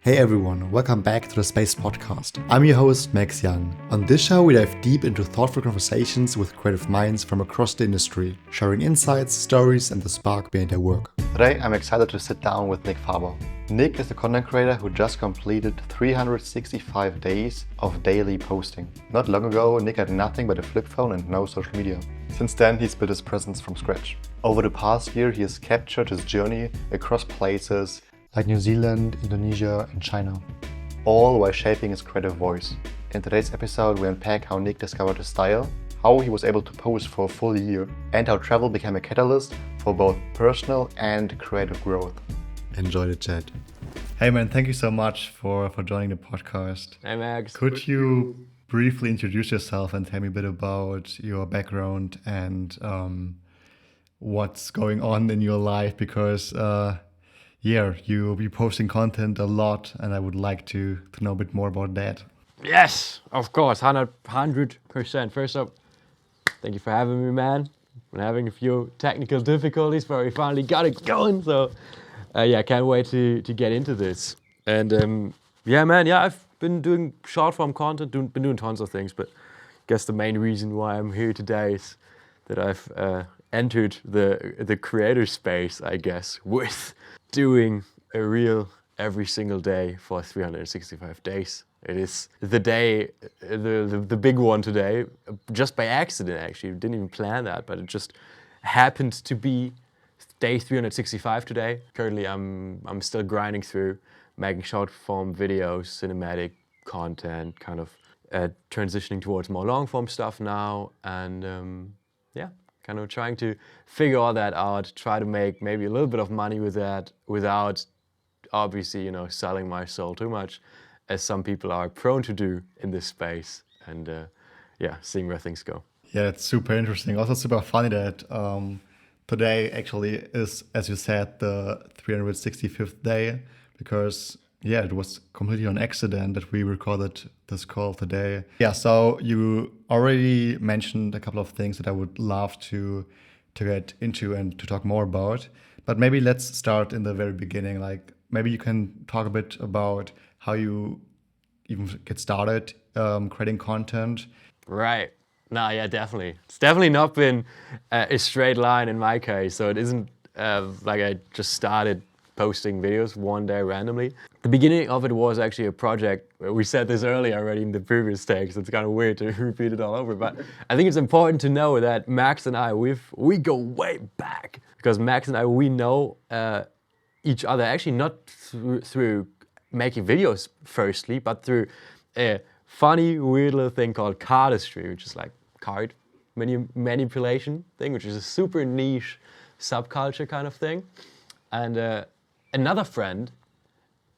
Hey everyone, welcome back to the Space Podcast. I'm your host, Max Young. On this show, we dive deep into thoughtful conversations with creative minds from across the industry, sharing insights, stories, and the spark behind their work. Today, I'm excited to sit down with Nick Faber. Nick is a content creator who just completed 365 days of daily posting. Not long ago, Nick had nothing but a flip phone and no social media. Since then, he's built his presence from scratch. Over the past year, he has captured his journey across places like New Zealand, Indonesia, and China, all while shaping his creative voice. In today's episode, we unpack how Nick discovered his style, how he was able to post for a full year, and how travel became a catalyst for both personal and creative growth. Enjoy the chat. Hey man, thank you so much for joining the podcast. Hey Max. Could you briefly introduce yourself and tell me a bit about your background and what's going on in your life? Because you'll be posting content a lot, and I would like to know a bit more about that. Yes, of course, 100%. First up, thank you for having me, man. We're having a few technical difficulties, but we finally got it going. So, can't wait to get into this. And I've been doing short form content, been doing tons of things, but I guess the main reason why I'm here today is that I've entered the creator space, I guess, with doing a reel every single day for 365 days. It is the day, the big one today, just by accident actually. Didn't even plan that, but it just happened to be day 365 today. Currently I'm still grinding through, making short form videos, cinematic content, kind of transitioning towards more long form stuff now, and kind of trying to figure all that out, try to make maybe a little bit of money with that without obviously, selling my soul too much, as some people are prone to do in this space, and seeing where things go. Yeah, it's super interesting. Also super funny that today actually is, as you said, the 365th day, because it was completely an accident that we recorded this call today. Yeah, so you already mentioned a couple of things that I would love to get into and to talk more about. But maybe let's start in the very beginning. Like, maybe you can talk a bit about how you even get started creating content. Right. No, yeah, definitely. It's definitely not been a straight line in my case. So it isn't like I just started posting videos one day randomly. The beginning of it was actually a project. We said this earlier already in the previous take, so it's kind of weird to repeat it all over. But I think it's important to know that Max and I, we go way back, because Max and I, we know each other actually not through making videos firstly, but through a funny, weird little thing called cardistry, which is like card manipulation thing, which is a super niche subculture kind of thing. And another friend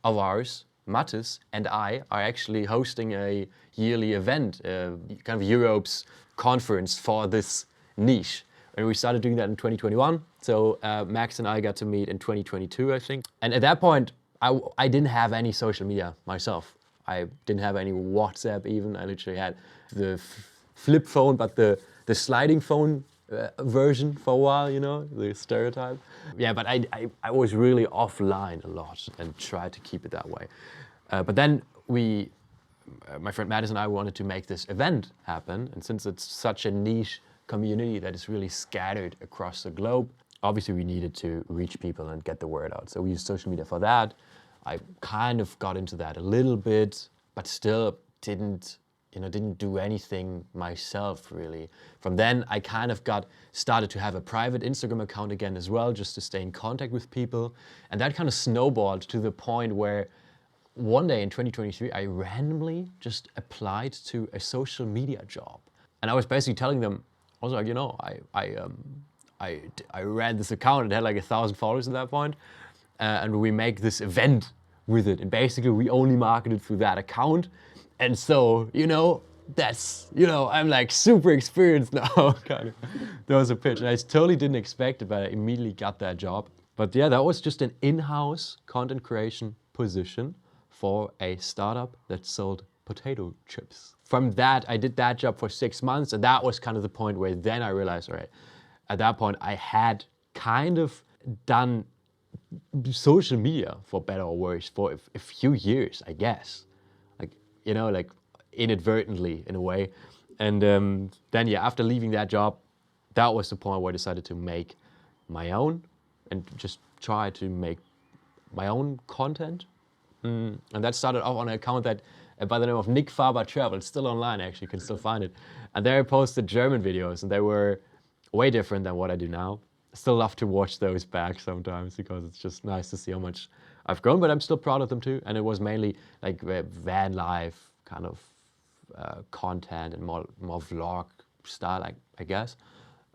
of ours, Mattis, and I are actually hosting a yearly event, kind of Europe's conference for this niche. And we started doing that in 2021. So Max and I got to meet in 2022, I think. And at that point, I didn't have any social media myself. I didn't have any WhatsApp even. I literally had the flip phone, but the sliding phone version for a while, the stereotype. Yeah, but I was really offline a lot and tried to keep it that way. But then my friend Mattis and I wanted to make this event happen. And since it's such a niche community that is really scattered across the globe, obviously we needed to reach people and get the word out. So we used social media for that. I kind of got into that a little bit, but still didn't do anything myself really. From then, I kind of started to have a private Instagram account again as well, just to stay in contact with people. And that kind of snowballed to the point where one day in 2023, I randomly just applied to a social media job. And I was basically telling them, I was like, I ran this account, it had like 1,000 followers at that point, and we make this event with it. And basically, we only marketed through that account. And so, I'm like super experienced now, kind of. That was a pitch. And I totally didn't expect it, but I immediately got that job. But yeah, that was just an in-house content creation position for a startup that sold potato chips. From that, I did that job for 6 months. And that was kind of the point where then I realized, all right, at that point, I had kind of done social media, for better or worse, for a few years, I guess. Like, like inadvertently in a way. And then, yeah, after leaving that job, that was the point where I decided to make my own and just try to make my own content. And that started off on an account that by the name of Nick Faber Travel. It's still online, actually, you can still find it. And there I posted German videos, and they were way different than what I do now. I still love to watch those back sometimes because it's just nice to see how much I've grown, but I'm still proud of them too. And it was mainly like van life kind of content and more vlog style, I guess.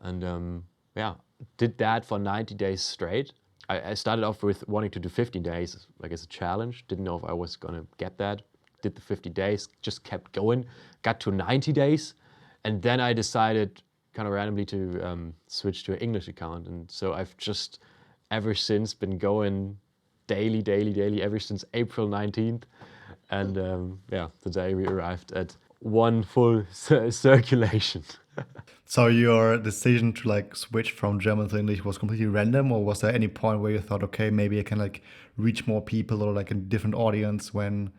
And yeah, did that for 90 days straight. I started off with wanting to do 15 days, like as a challenge. Didn't know if I was gonna get that. Did the 50 days, just kept going. Got to 90 days, and then I decided kind of randomly to switch to an English account. And so I've just ever since been going daily, ever since April 19th. And yeah, today we arrived at one full circulation. So your decision to like switch from German to English was completely random, or was there any point where you thought, okay, maybe I can like reach more people or like a different audience when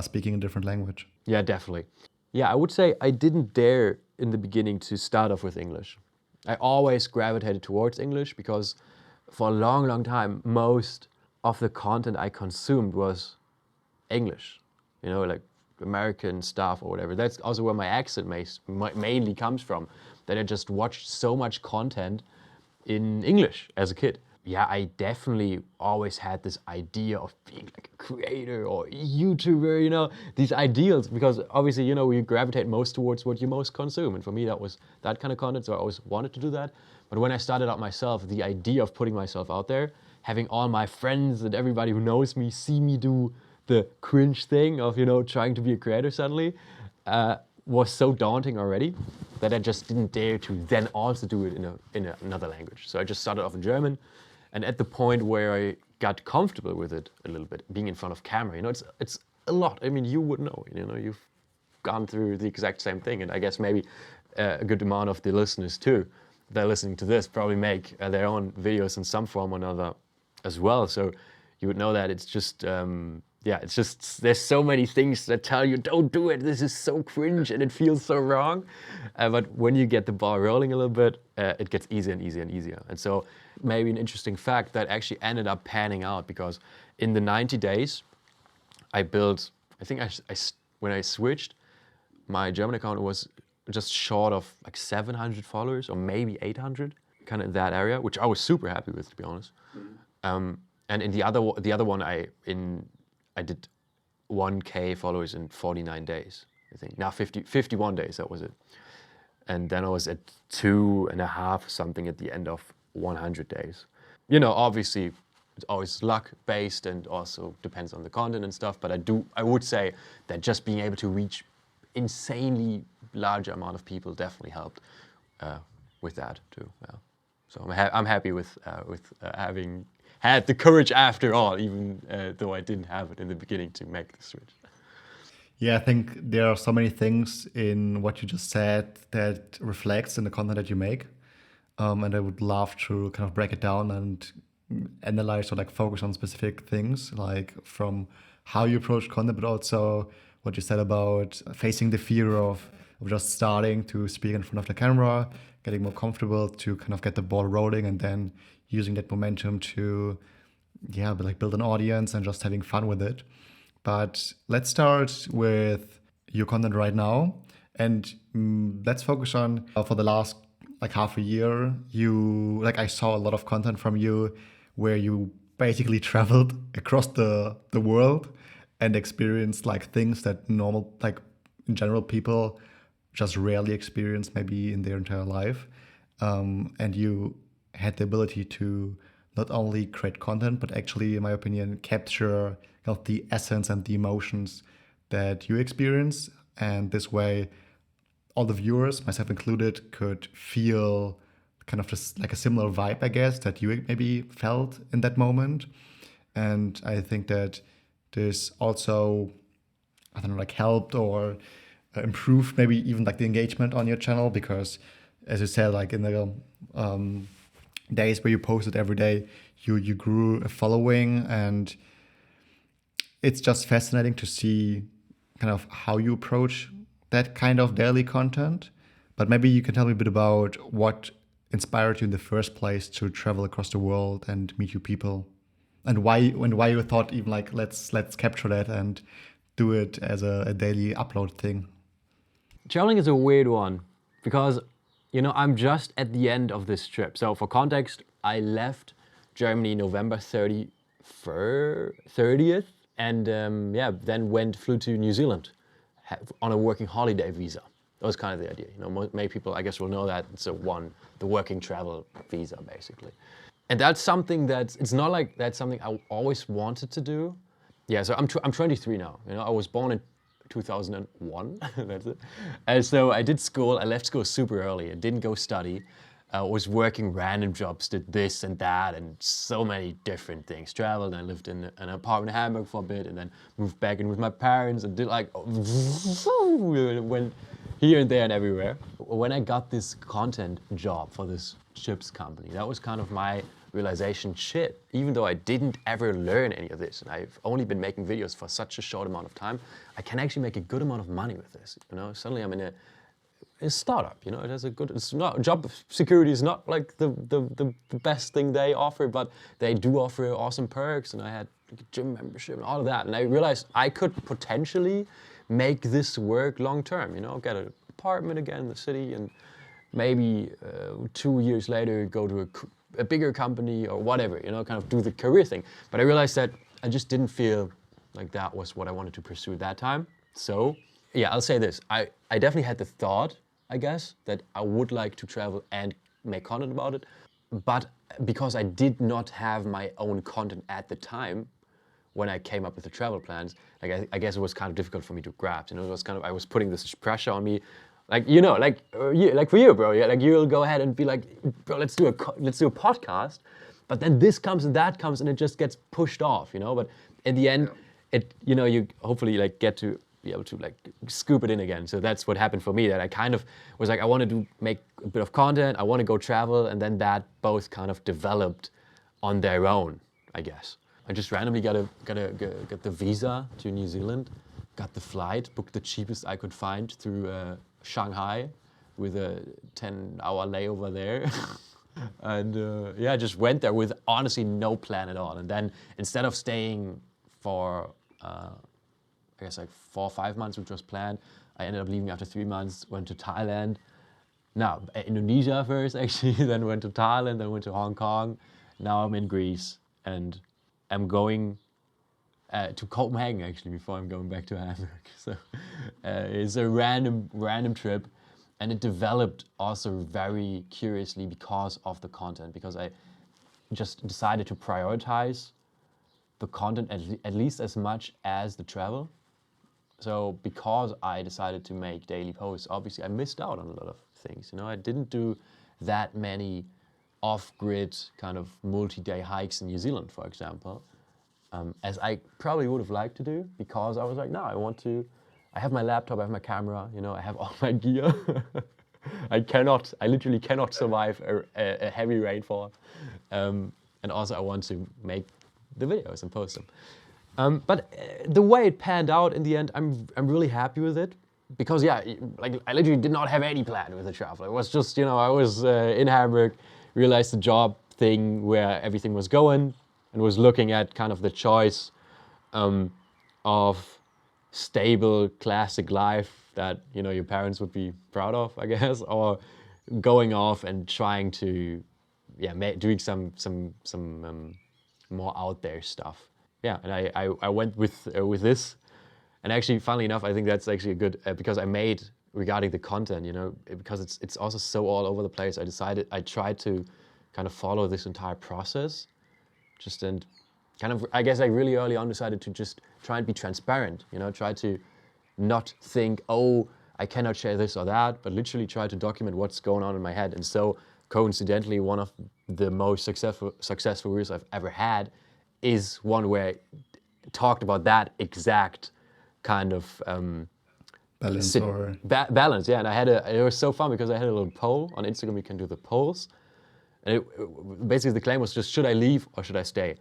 speaking a different language? Yeah, definitely. Yeah, I would say I didn't dare in the beginning to start off with English. I always gravitated towards English because for a long time, most of the content I consumed was English, like American stuff or whatever. That's also where my accent mainly comes from, that I just watched so much content in English as a kid. Yeah, I definitely always had this idea of being like a creator or a YouTuber, these ideals, because obviously, we gravitate most towards what you most consume. And for me, that was that kind of content, so I always wanted to do that. But when I started out myself, the idea of putting myself out there, having all my friends and everybody who knows me see me do the cringe thing of, trying to be a creator suddenly, was so daunting already that I just didn't dare to then also do it in another language. So I just started off in German, and at the point where I got comfortable with it a little bit, being in front of camera, it's a lot. I mean, you would know, you've gone through the exact same thing, and I guess maybe a good amount of the listeners too, that are listening to this, probably make their own videos in some form or another as well. So you would know that it's just, it's just, there's so many things that tell you, don't do it, this is so cringe and it feels so wrong. But when you get the ball rolling a little bit, it gets easier and easier and easier. And so maybe an interesting fact that actually ended up panning out, because in the 90 days, I built, I think when I switched, my German account was just short of like 700 followers or maybe 800, kind of in that area, which I was super happy with, to be honest. And in the other one, I did 1K followers in 49 days, I think. Now 51 days, that was it. And then I was at 2.5 something at the end of 100 days. Obviously, it's always luck based and also depends on the content and stuff. But I would say that just being able to reach insanely large amount of people definitely helped with that too. Yeah. So I'm happy with having had the courage after all, even though I didn't have it in the beginning to make the switch. Yeah, I think there are so many things in what you just said that reflects in the content that you make. And I would love to kind of break it down and analyze or like focus on specific things, like from how you approach content, but also what you said about facing the fear of just starting to speak in front of the camera, getting more comfortable to kind of get the ball rolling, and then using that momentum to, build an audience and just having fun with it. But let's start with your content right now, and let's focus on for the last like half a year. I saw a lot of content from you where you basically traveled across the world and experienced like things that normal, like in general, people just rarely experience maybe in their entire life. And you had the ability to not only create content, but actually, in my opinion, capture kind of the essence and the emotions that you experience. And this way, all the viewers, myself included, could feel kind of just like a similar vibe, I guess, that you maybe felt in that moment. And I think that this also, I don't know, like helped or improved maybe even like the engagement on your channel, because as you said, like in the days where you posted every day, you grew a following, and it's just fascinating to see kind of how you approach that kind of daily content. But maybe you can tell me a bit about what inspired you in the first place to travel across the world and meet new people, and why you thought even like let's capture that and do it as a daily upload thing. Traveling is a weird one because, I'm just at the end of this trip. So for context, I left Germany November 30th, and then flew to New Zealand on a working holiday visa. That was kind of the idea. Many people, I guess, will know that it's the working travel visa, basically. And that's something it's not like that's something I always wanted to do. Yeah, so I'm 23 now. I was born in 2001, that's it. And so I did school, I left school super early. I didn't go study. I was working random jobs, did this and that, and so many different things. Traveled, and I lived in an apartment in Hamburg for a bit, and then moved back in with my parents, and did went here and there and everywhere. When I got this content job for this chips company, that was kind of my realization, shit, even though I didn't ever learn any of this, and I've only been making videos for such a short amount of time, I can actually make a good amount of money with this. Suddenly I'm in a startup. It has it's not, job security is not like the best thing they offer, but they do offer awesome perks, and I had a gym membership and all of that, and I realized I could potentially make this work long term, get an apartment again in the city, and maybe 2 years later go to a bigger company or whatever, kind of do the career thing. But I realized that I just didn't feel like that was what I wanted to pursue at that time. So yeah, I'll say this. I definitely had the thought, I guess, that I would like to travel and make content about it. But because I did not have my own content at the time, when I came up with the travel plans, I guess it was kind of difficult for me to grasp. It was kind of, I was putting this pressure on me, like for you, bro. Yeah, like you'll go ahead and be like, bro, let's do a podcast, but then this comes and that comes, and it just gets pushed off. But in the end, you hopefully get to be able to scoop it in again. So that's what happened for me. That I kind of was like, I wanted to make a bit of content, I want to go travel, and then that both kind of developed on their own, I guess. I just randomly got the visa to New Zealand, got the flight, booked the cheapest I could find through Shanghai with a 10-hour layover there. And just went there with honestly no plan at all. And then instead of staying for, I guess 4 or 5 months, which was planned, I ended up leaving after 3 months, went to Thailand. No, Indonesia first actually, then went to Thailand, then went to Hong Kong. Now I'm in Greece, and I'm going to Copenhagen actually before I'm going back to Hamburg. So it's a random trip, and it developed also very curiously because of the content, because I just decided to prioritize the content at least as much as the travel. So because I decided to make daily posts, obviously I missed out on a lot of things. I didn't do that many off-grid kind of multi-day hikes in New Zealand, for example, as I probably would have liked to do, because I was like, no, I have my laptop, I have my camera, I have all my gear. I literally cannot survive a heavy rainfall. And also I want to make the videos and post them. But the way it panned out in the end, I'm really happy with it. Because I literally did not have any plan with the travel. It was just, I was in Hamburg, realized the job thing where everything was going, and was looking at kind of the choice of stable, classic life that your parents would be proud of, I guess, or going off and trying to, doing some more out there stuff. Yeah, and I went with this. And actually, funnily enough, I think that's actually a good, because I made, regarding the content, because it's also so all over the place, I tried to kind of follow this entire process. And kind of, I guess I really early on decided to just try and be transparent, try to not think, oh, I cannot share this or that, but literally try to document what's going on in my head. And so coincidentally, one of the most successful reels I've ever had is one where I talked about that exact kind of balance. Balance, yeah. And it was so fun because I had a little poll on Instagram. You can do the polls. And basically the claim was just, should I leave or should I stay?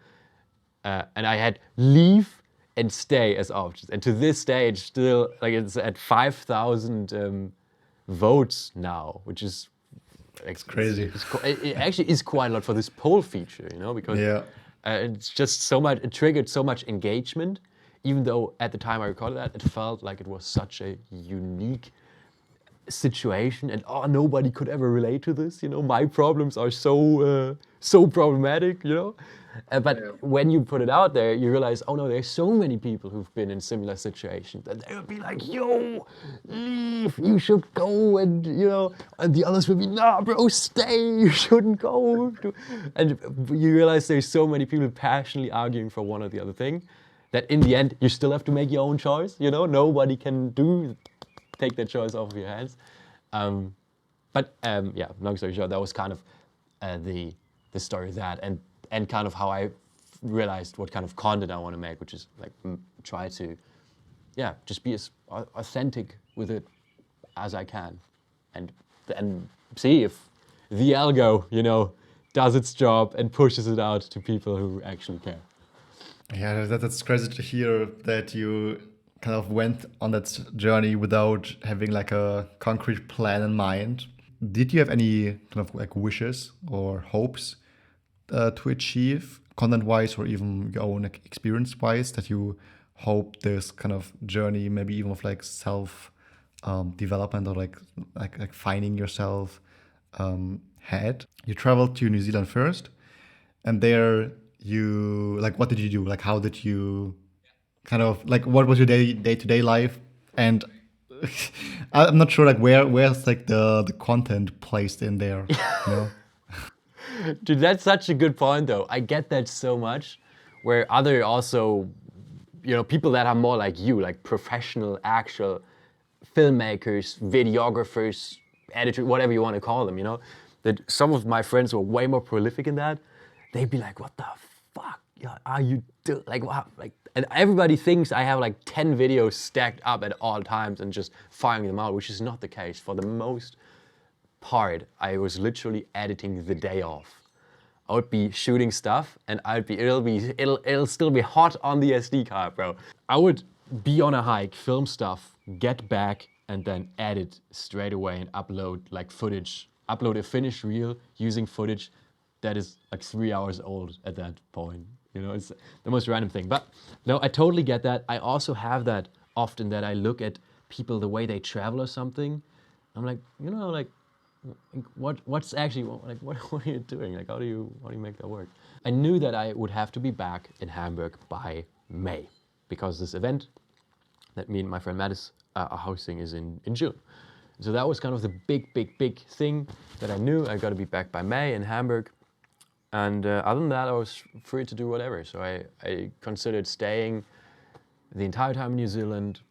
And I had leave and stay as options. And to this day, it's still, like, it's at 5,000 votes now, which is, It's crazy. It actually is quite a lot for this poll feature, because it's just so much, it triggered so much engagement, even though at the time I recorded that, it felt like it was such a unique situation and nobody could ever relate to this, my problems are so problematic, but when you put it out there, you realize, oh no, there's so many people who've been in similar situations, and they would be like, yo, leave, you should go, and and the others would be, nah bro, stay, you shouldn't go. And you realize there's so many people passionately arguing for one or the other thing, that in the end you still have to make your own choice. Nobody can take that choice off of your hands. But long story short, that was kind of the story of that, and kind of how I realized what kind of content I want to make, which is like try to, just be as authentic with it as I can, and see if the algo, does its job and pushes it out to people who actually care. Yeah, that's crazy to hear that you kind of went on that journey without having like a concrete plan in mind. Did you have any kind of like wishes or hopes to achieve content-wise, or even your own experience-wise, that you hope this kind of journey, maybe even of like self development, or like finding yourself had? You traveled to New Zealand first, and there you, like, what did you do? Like, how did you kind of, like, what was your day-to-day life? And I'm not sure, like, where's like the content placed in there, Dude, that's such a good point, though. I get that so much, where other also, people that are more like you, like professional, actual filmmakers, videographers, editors, whatever you want to call them, that some of my friends who are way more prolific in that, they'd be like, what the fuck are you doing? Like, wow, like, and everybody thinks I have like 10 videos stacked up at all times and just firing them out, which is not the case. For the most part, I was literally editing the day off. I would be shooting stuff, and it'll still be hot on the SD card, bro. I would be on a hike, film stuff, get back, and then edit straight away and upload like footage. Upload a finished reel using footage that is like 3 hours old at that point. It's the most random thing. But no, I totally get that. I also have that often, that I look at people, the way they travel or something. I'm like, like, what's actually, like, what are you doing? Like, how do you make that work? I knew that I would have to be back in Hamburg by May, because this event that me and my friend Mattis are hosting is in June. So that was kind of the big thing that I knew. I got to be back by May in Hamburg. And other than that, I was free to do whatever. So I considered staying the entire time in New Zealand.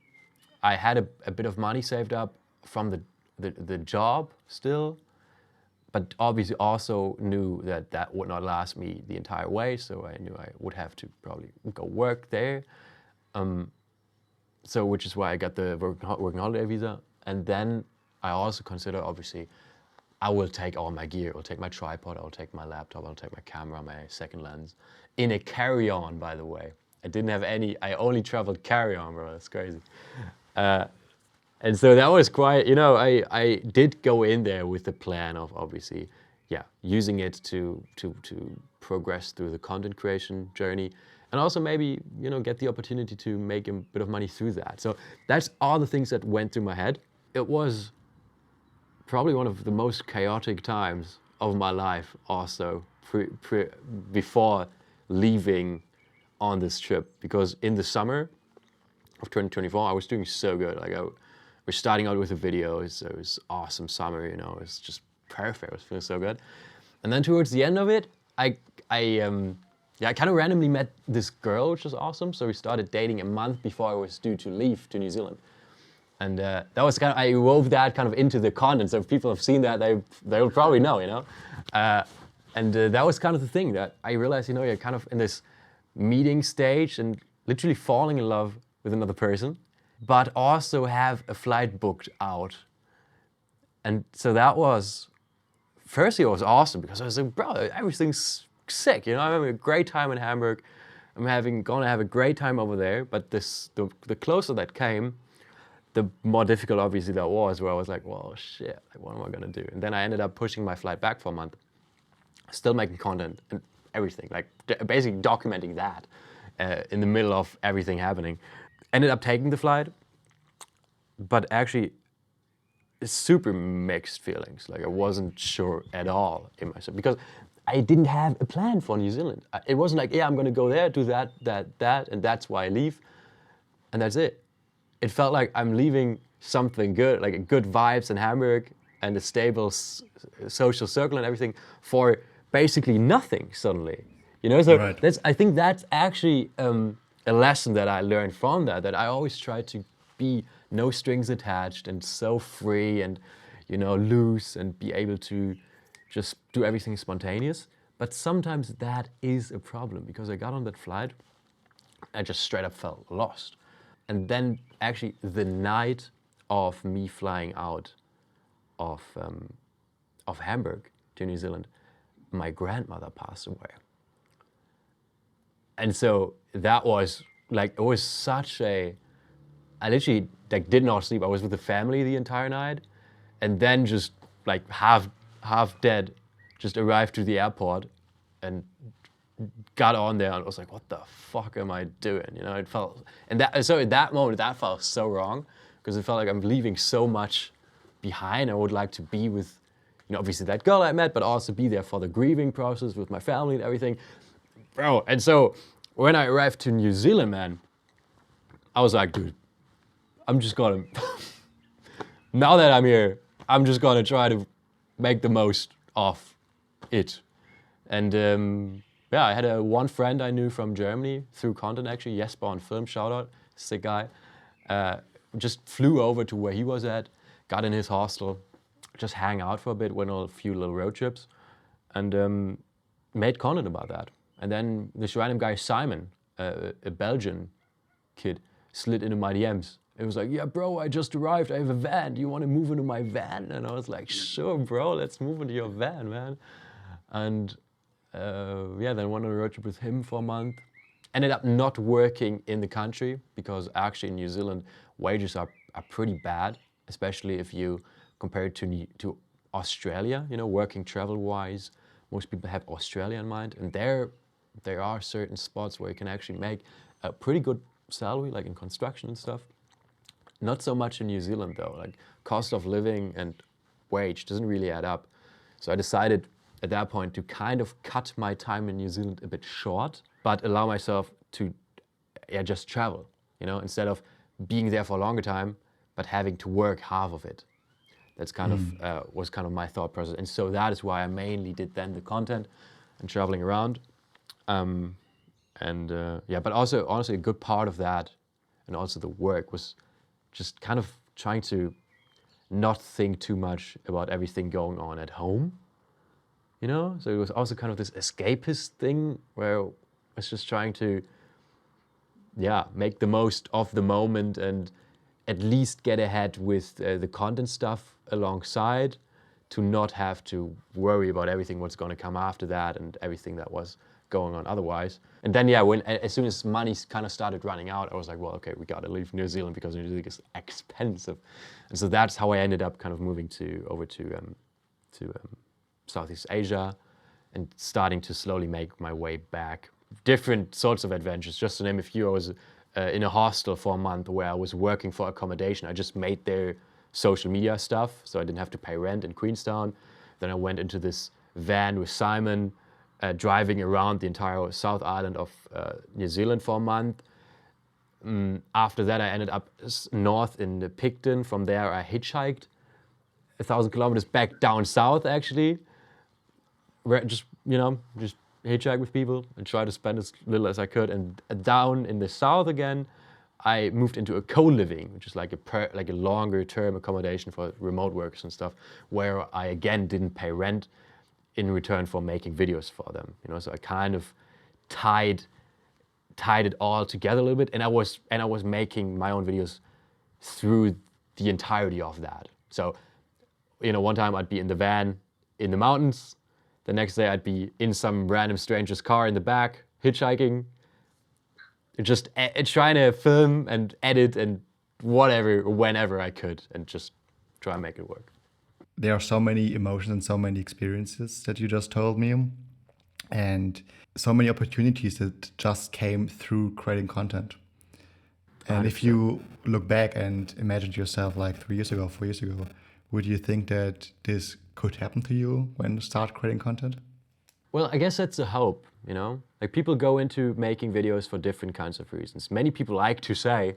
I had a bit of money saved up from the job still, but obviously also knew that would not last me the entire way. So I knew I would have to probably go work there. So which is why I got the working holiday visa. And then I also consider, obviously, I will take all my gear. I'll take my tripod, I'll take my laptop, I'll take my camera, my second lens, in a carry-on, by the way. I didn't have any, I only traveled carry-on, bro, that's crazy. And so that was quite, I did go in there with the plan of, obviously, using it to progress through the content creation journey, and also maybe, get the opportunity to make a bit of money through that. So that's all the things that went through my head. It was probably one of the most chaotic times of my life also, before leaving on this trip, because in the summer of 2024, I was doing so good. Like, we're starting out with the videos. It was awesome summer, it was just perfect. I was feeling so good. And then towards the end of it, I kind of randomly met this girl, which was awesome. So we started dating a month before I was due to leave to New Zealand. And that was kind of, I wove that kind of into the content. So if people have seen that, they will probably know, And that was kind of the thing that I realized, you're kind of in this meeting stage and literally falling in love with another person, but also have a flight booked out. And so that was firstly, it was awesome because I was like, bro, everything's sick. You know, I'm having a great time in Hamburg. Gonna have a great time over there. But the closer that came, the more difficult obviously that was, where I was like, well, shit, like, what am I gonna do? And then I ended up pushing my flight back for a month, still making content and everything, like basically documenting that in the middle of everything happening. Ended up taking the flight, but actually super mixed feelings. Like I wasn't sure at all in myself because I didn't have a plan for New Zealand. It wasn't like, yeah, I'm gonna go there, do that, and that's why I leave, and that's it. It felt like I'm leaving something good, like a good vibes in Hamburg and a stable social circle and everything for basically nothing suddenly. You know, so Right. I think that's actually a lesson that I learned from that I always try to be no strings attached and so free and, you know, loose and be able to just do everything spontaneous. But sometimes that is a problem because I got on that flight, I just straight up felt lost. And then actually the night of me flying out of Hamburg to New Zealand, my grandmother passed away. And so that was like, it was such a, I literally like did not sleep. I was with the family the entire night, and then just like half dead, just arrived to the airport and got on there and I was like, what the fuck am I doing? You know, it felt, and that, so at that moment, that felt so wrong because it felt like I'm leaving so much behind. I would like to be with, you know, obviously that girl I met, but also be there for the grieving process with my family and everything. Bro, and so when I arrived to New Zealand, man, I was like, dude, I'm just gonna, now that I'm here, I'm just gonna try to make the most of it. And yeah, I had one friend I knew from Germany through content actually, Jesper on Film, shout out, sick guy. Just flew over to where he was at, got in his hostel, just hang out for a bit, went on a few little road trips, and made content about that. And then this random guy, Simon, a Belgian kid, slid into my DMs. It was like, yeah, bro, I just arrived, I have a van, do you want to move into my van? And I was like, sure, bro, let's move into your van, man. And yeah, then went on a road trip with him for a month. Ended up not working in the country because actually in New Zealand, wages are pretty bad, especially if you compare it to Australia, you know, working travel-wise. Most people have Australia in mind, and there are certain spots where you can actually make a pretty good salary, like in construction and stuff. Not so much in New Zealand though, like cost of living and wage doesn't really add up. So I decided at that point to kind of cut my time in New Zealand a bit short, but allow myself to just travel, you know, instead of being there for a longer time, but having to work half of it. That's kind of, was kind of my thought process. And so that is why I mainly did then the content and traveling around. Yeah, but also honestly a good part of that and also the work was just kind of trying to not think too much about everything going on at home. You know, so it was also kind of this escapist thing where I was just trying to, yeah, make the most of the moment and at least get ahead with the content stuff alongside to not have to worry about everything what's going to come after that and everything that was going on otherwise. And then, yeah, as soon as money kind of started running out, I was like, well, okay, we got to leave New Zealand because New Zealand is expensive. And so that's how I ended up kind of moving over to Southeast Asia and starting to slowly make my way back. Different sorts of adventures. Just to name a few, I was in a hostel for a month where I was working for accommodation. I just made their social media stuff, so I didn't have to pay rent in Queenstown. Then I went into this van with Simon, driving around the entire South Island of New Zealand for a month. After that, I ended up north in the Picton. From there, I hitchhiked 1,000 kilometers back down south, actually. Just hitchhike with people and try to spend as little as I could. And down in the south again, I moved into a co-living, which is like a longer-term accommodation for remote workers and stuff, where I again didn't pay rent in return for making videos for them. You know, so I kind of tied it all together a little bit, and I was making my own videos through the entirety of that. So, you know, one time I'd be in the van in the mountains. The next day I'd be in some random stranger's car in the back, hitchhiking, just trying to film and edit and whatever, whenever I could, and just try and make it work. There are so many emotions and so many experiences that you just told me, and so many opportunities that just came through creating content. And 100%. if you look back and imagine yourself like 3 years ago, 4 years ago, would you think that this could happen to you when you start creating content? Well, I guess that's a hope, you know? Like, people go into making videos for different kinds of reasons. Many people like to say,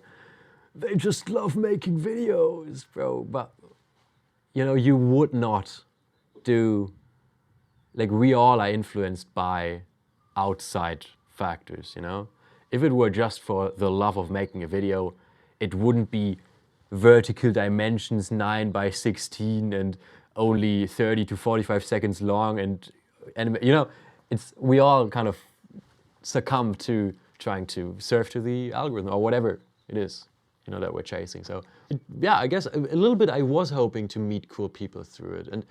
they just love making videos, bro. But, you know, you would not do, like, we all are influenced by outside factors, you know? If it were just for the love of making a video, it wouldn't be vertical dimensions 9 by 16 and only 30 to 45 seconds long, and you know, we all kind of succumb to trying to serve to the algorithm or whatever it is, you know, that we're chasing. So yeah, I guess a little bit I was hoping to meet cool people through it. And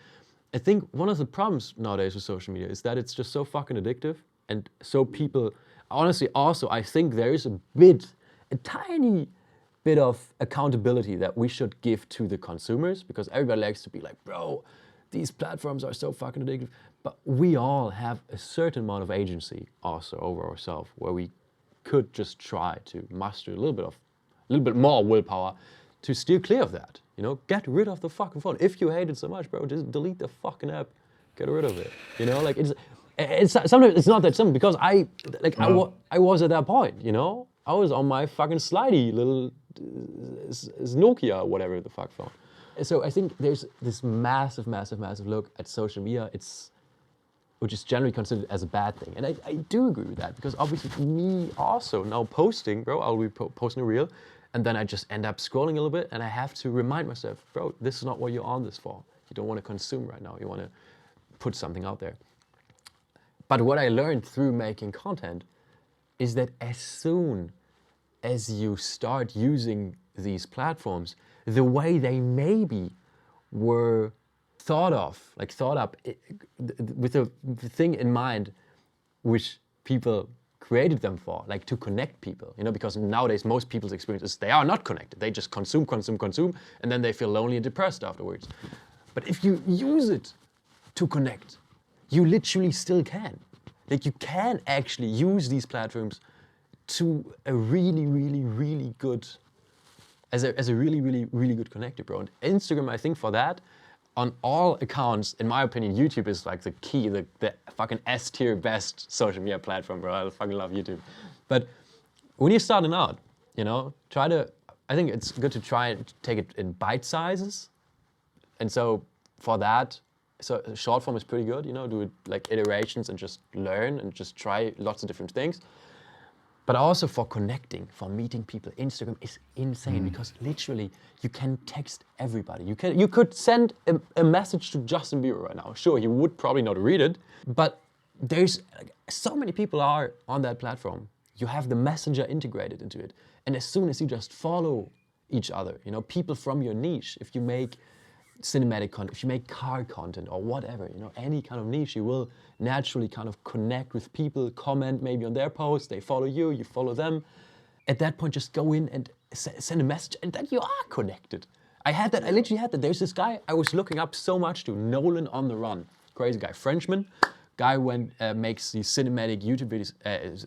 I think one of the problems nowadays with social media is that it's just so fucking addictive, and so people, honestly, also I think there is a tiny bit of accountability that we should give to the consumers, because everybody likes to be like, bro, these platforms are so fucking addictive. But we all have a certain amount of agency also over ourselves, where we could just try to muster a little bit more willpower to steer clear of that. You know, get rid of the fucking phone. If you hate it so much, bro, just delete the fucking app. Get rid of it. You know, like it's sometimes it's not that simple, because I was at that point. You know, I was on my fucking slidey little Nokia or whatever the fuck phone. So I think there's this massive look at social media, which is generally considered as a bad thing. And I do agree with that, because obviously me also now posting, bro, I'll be posting a reel, and then I just end up scrolling a little bit, and I have to remind myself, bro, this is not what you're on this for. You don't want to consume right now. You want to put something out there. But what I learned through making content is that as soon as you start using these platforms the way they maybe were thought up with the thing in mind which people created them for, like to connect people, you know, because nowadays most people's experience is they are not connected. They just consume, and then they feel lonely and depressed afterwards. But if you use it to connect, you literally still can. Like, you can actually use these platforms to a really good, as a really good connector, bro. And Instagram, I think for that, on all accounts, in my opinion, YouTube is like the key, the fucking S-tier best social media platform, bro. I fucking love YouTube. But when you're starting out, you know, I think it's good to try and take it in bite sizes. And so for that, so short form is pretty good, you know, do it like iterations and just learn and just try lots of different things. But also for connecting, for meeting people, Instagram is insane, because literally you can text everybody. You could send a message to Justin Bieber right now. Sure, he would probably not read it, but there's so many people are on that platform. You have the messenger integrated into it. And as soon as you just follow each other, you know, people from your niche, if you make cinematic content, if you make car content or whatever, you know, any kind of niche, you will naturally kind of connect with people, comment maybe on their posts, they follow you, you follow them. At that point, just go in and send a message, and then you are connected. I literally had that. There's this guy I was looking up so much to, Nolan on the Run. Crazy guy, Frenchman. Guy makes these cinematic YouTube videos,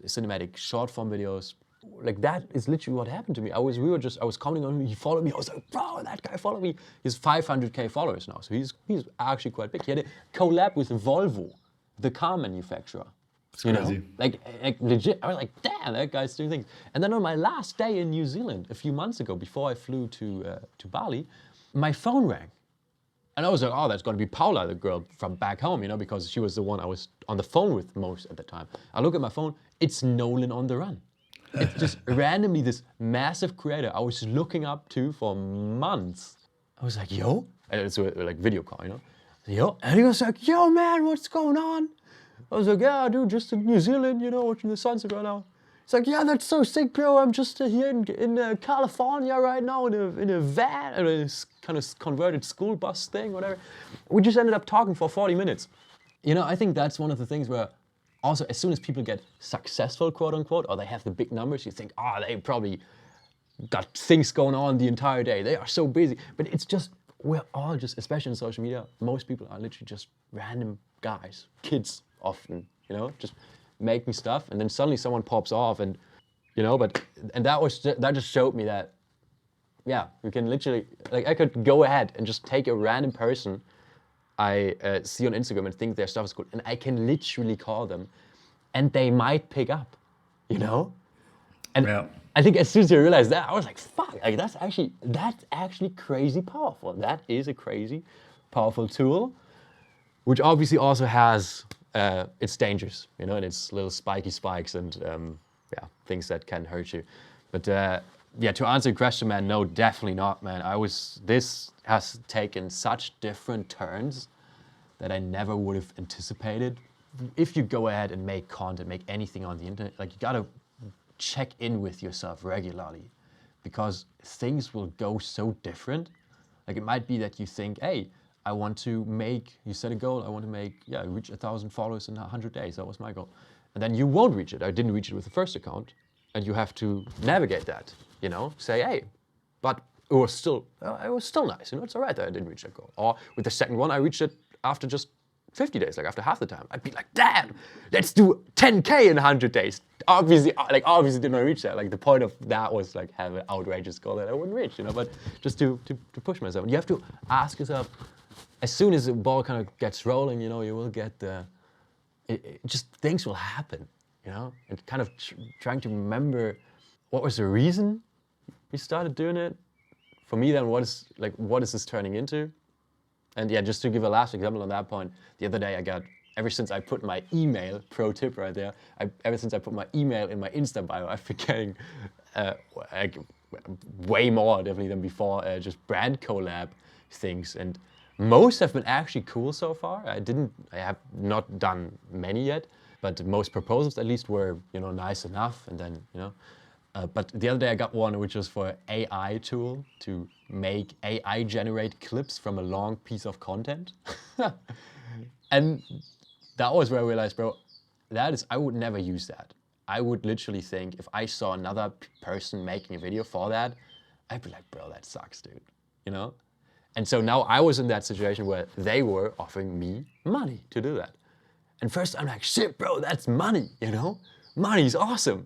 cinematic short form videos. Like, that is literally what happened to me. I was commenting on him, he followed me. I was like, bro, that guy followed me. He's 500K followers now, so he's actually quite big. He had a collab with Volvo, the car manufacturer. It's crazy. Know? Like legit, I was like, damn, that guy's doing things. And then on my last day in New Zealand, a few months ago, before I flew to Bali, my phone rang. And I was like, oh, that's gonna be Paula, the girl from back home, you know, because she was the one I was on the phone with most at the time. I look at my phone, it's Nolan on the Run. It's just randomly this massive creator I was looking up to for months. I was like, yo, and it's like video call, you know? Yo, and he was like, yo, man, what's going on? I was like, yeah, dude, just in New Zealand, you know, watching the sunset right now. It's like, yeah, that's so sick, bro. I'm just here in California right now in a van, in a kind of converted school bus thing, whatever. We just ended up talking for 40 minutes. You know, I think that's one of the things where also as soon as people get successful, quote unquote, or they have the big numbers, you think, they probably got things going on the entire day. They are so busy. But it's just, we're all just, especially in social media, most people are literally just random guys, kids often, you know, just making stuff, and then suddenly someone pops off, and you know, and that just showed me that, yeah, you can literally, like, I could go ahead and just take a random person I see on Instagram and think their stuff is good, and I can literally call them, and they might pick up, you know, and Yeah. I think as soon as I realized that, I was like, fuck, like that's actually crazy powerful. That is a crazy powerful tool, which obviously also has its dangers, you know, and its little spiky spikes and things that can hurt you. But to answer your question, man, no, definitely not, man. This has taken such different turns that I never would have anticipated. If you go ahead and make content, make anything on the internet, like, you gotta check in with yourself regularly, because things will go so different. Like, it might be that you think, hey, I want to you set a goal, I want to reach 1,000 followers in 100 days. That was my goal. And then you won't reach it. I didn't reach it with the first account. And you have to navigate that, you know, say, hey, but it was still nice. You know, it's all right that I didn't reach that goal. Or with the second one, I reached it after just 50 days, like after half the time. I'd be like, damn, let's do 10K in 100 days. Obviously did not reach that. Like, the point of that was like have an outrageous goal that I wouldn't reach, you know, but just to push myself. And you have to ask yourself, as soon as the ball kind of gets rolling, you know, you will get just things will happen, you know, and kind of trying to remember what was the reason we started doing it. For me, then, what is this turning into? And yeah, just to give a last example on that point, the other day ever since I put my email, pro tip right there, ever since I put my email in my Insta bio, I've been getting way more definitely than before, just brand collab things. And most have been actually cool so far. I have not done many yet, but most proposals at least were, you know, nice enough. And then, you know, but the other day I got one which was for an AI tool to make AI generate clips from a long piece of content. And that was where I realized, bro, I would never use that. I would literally think if I saw another person making a video for that, I'd be like, bro, that sucks, dude, you know? And so now I was in that situation where they were offering me money to do that. And first I'm like, shit, bro, that's money, you know? Money's awesome.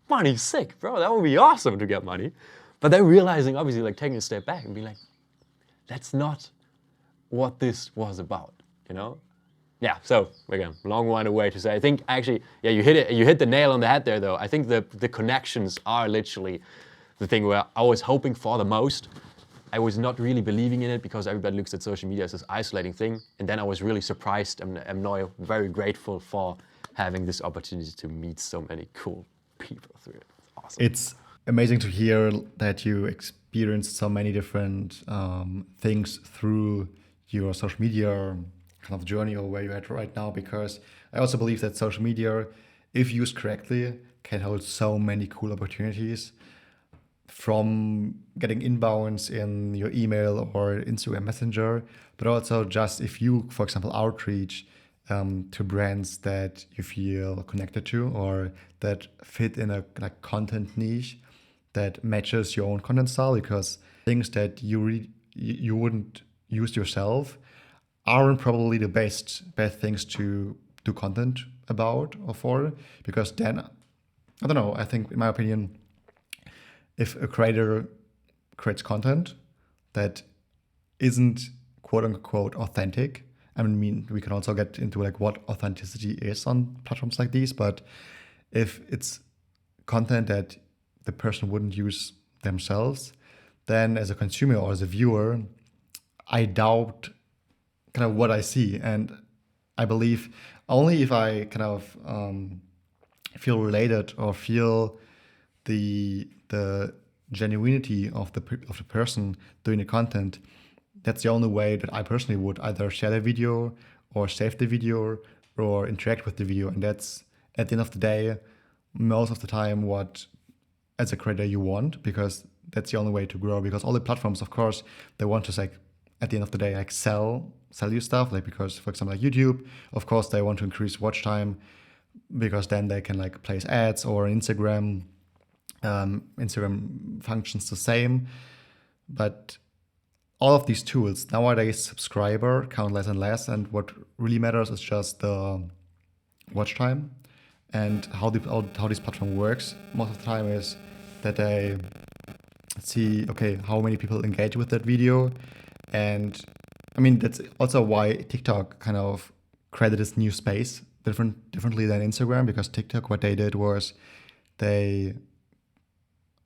Money's sick, bro. That would be awesome to get money. But then realizing, obviously, like, taking a step back and being like, that's not what this was about, you know? Yeah, so again, long-winded way to say, I think actually, yeah, you hit the nail on the head there, though. I think the connections are literally the thing where I was hoping for the most. I was not really believing in it because everybody looks at social media as this isolating thing. And then I was really surprised and I'm now very grateful for having this opportunity to meet so many cool people through it. It's awesome. It's amazing to hear that you experienced so many different things through your social media kind of journey or where you're at right now, because I also believe that social media, if used correctly, can hold so many cool opportunities, from getting inbounds in your email or Instagram Messenger, but also just if you, for example, outreach to brands that you feel connected to or that fit in a like content niche that matches your own content style, because things that you wouldn't use yourself aren't probably the best things to do content about or for, because then, I don't know, I think in my opinion, if a creator creates content that isn't quote unquote authentic, I mean, we can also get into like what authenticity is on platforms like these, but if it's content that the person wouldn't use themselves, then as a consumer or as a viewer, I doubt kind of what I see. And I believe only if I kind of feel related or feel the genuinity of the person doing the content, that's the only way that I personally would either share the video or save the video or interact with the video. And that's, at the end of the day, most of the time what as a creator you want, because that's the only way to grow. Because all the platforms, of course, they want to like at the end of the day like sell you stuff, like because for example like YouTube, of course they want to increase watch time because then they can like place ads, or Instagram. Instagram functions the same, but all of these tools nowadays subscriber count less and less, and what really matters is just the watch time. And how this platform works most of the time is that they see, okay, how many people engage with that video. And I mean, that's also why TikTok kind of created this new space differently than Instagram, because TikTok, what they did was they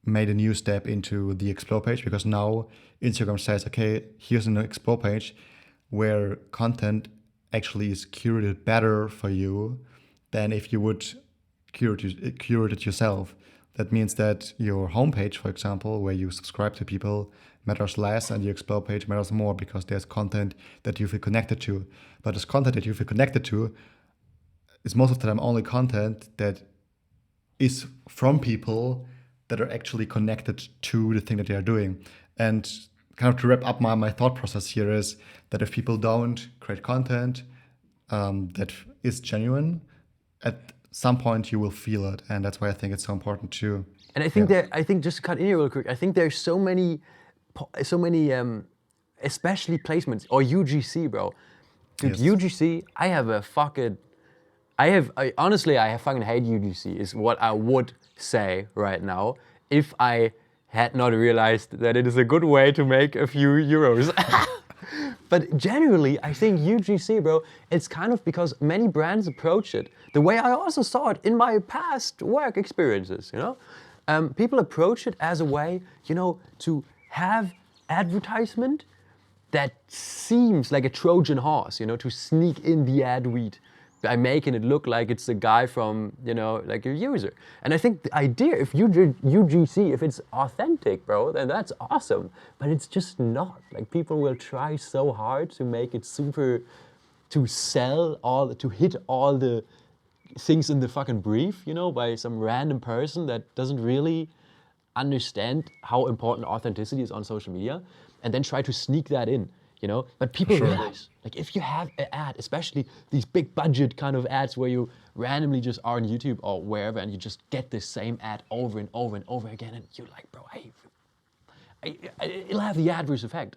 made a new step into the explore page, because now Instagram says, okay, here's an explore page where content actually is curated better for you than if you would curate it yourself. That means that your homepage, for example, where you subscribe to people, matters less, and your explore page matters more, because there's content that you feel connected to. But this content that you feel connected to is most of the time only content that is from people that are actually connected to the thing that they are doing. And kind of to wrap up my thought process here is that if people don't create content that is genuine, at some point you will feel it. And that's why I think it's so important too. And I think I think just to cut in here real quick, I think there's so many, especially placements or UGC, bro. Dude, Yes. UGC, I honestly fucking hate UGC is what I would say right now if I had not realized that it is a good way to make a few euros. But generally, I think UGC, bro, it's kind of because many brands approach it the way I also saw it in my past work experiences, you know? People approach it as a way, you know, to have advertisement that seems like a Trojan horse, you know, to sneak in the ad read by making it look like it's a guy from, you know, like a user. And I think the idea, if UGC, if it's authentic, bro, then that's awesome. But it's just not. Like, people will try so hard to make it super, to hit all the things in the fucking brief, you know, by some random person that doesn't really understand how important authenticity is on social media, and then try to sneak that in, you know? But people realize, like, if you have an ad, especially these big budget kind of ads where you randomly just are on YouTube or wherever and you just get the same ad over and over and over again, and you're like, bro, it'll have the adverse effect.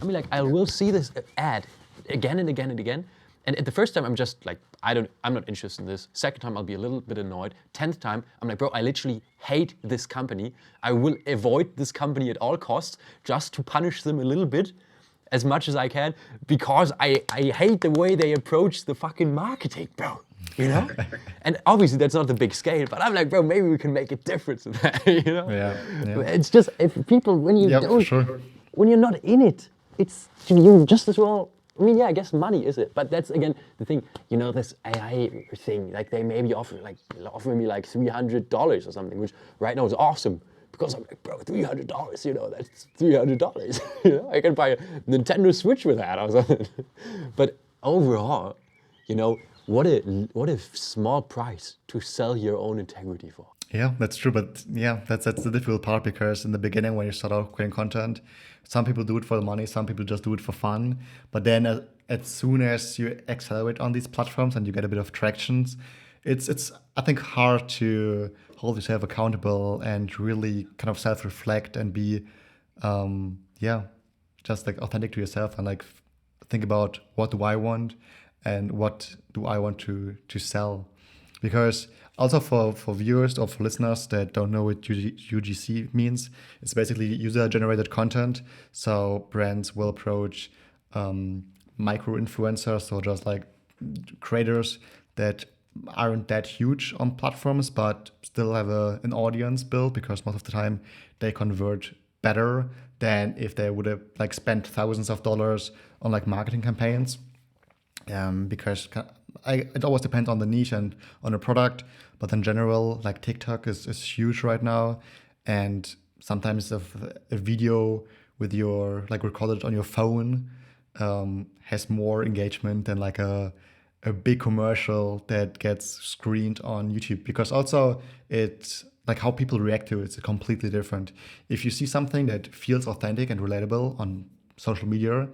I mean, like, I will see this ad again and again and again, and at the first time I'm just like, I'm not interested in this. Second time I'll be a little bit annoyed. 10th time I'm like, bro, I literally hate this company. I will avoid this company at all costs just to punish them a little bit as much as I can, because I hate the way they approach the fucking marketing, bro. You know? And obviously that's not the big scale, but I'm like, bro, maybe we can make a difference in that, you know? Yeah. It's just, if people, when you when you're not in it, it's, you just as well, I mean, yeah, I guess money is it, but that's again the thing. You know, this AI thing, like they maybe offering me like $300 or something, which right now is awesome, because I'm like, bro, $300, you know, that's $300. You know, I can buy a Nintendo Switch with that or something. But overall, you know, what a small price to sell your own integrity for. Yeah, that's true. But yeah, that's the difficult part, because in the beginning when you start out creating content, some people do it for the money, some people just do it for fun. But then as soon as you accelerate on these platforms and you get a bit of tractions, it's I think hard to hold yourself accountable and really kind of self-reflect and be just like authentic to yourself, and like think about what do I want and what do I want to sell. Because also for viewers or for listeners that don't know what UGC means, it's basically user-generated content. So brands will approach micro-influencers, or just like creators that aren't that huge on platforms but still have an audience built, because most of the time they convert better than if they would have like spent thousands of dollars on like marketing campaigns. Because it always depends on the niche and on the product, but in general, like TikTok is huge right now, and sometimes a video with your like recorded on your phone has more engagement than like a a big commercial that gets screened on YouTube, because also it's like how people react to it is completely different. If you see something that feels authentic and relatable on social media,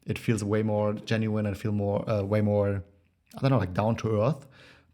it feels way more genuine and feel more way more, I don't know, like down to earth.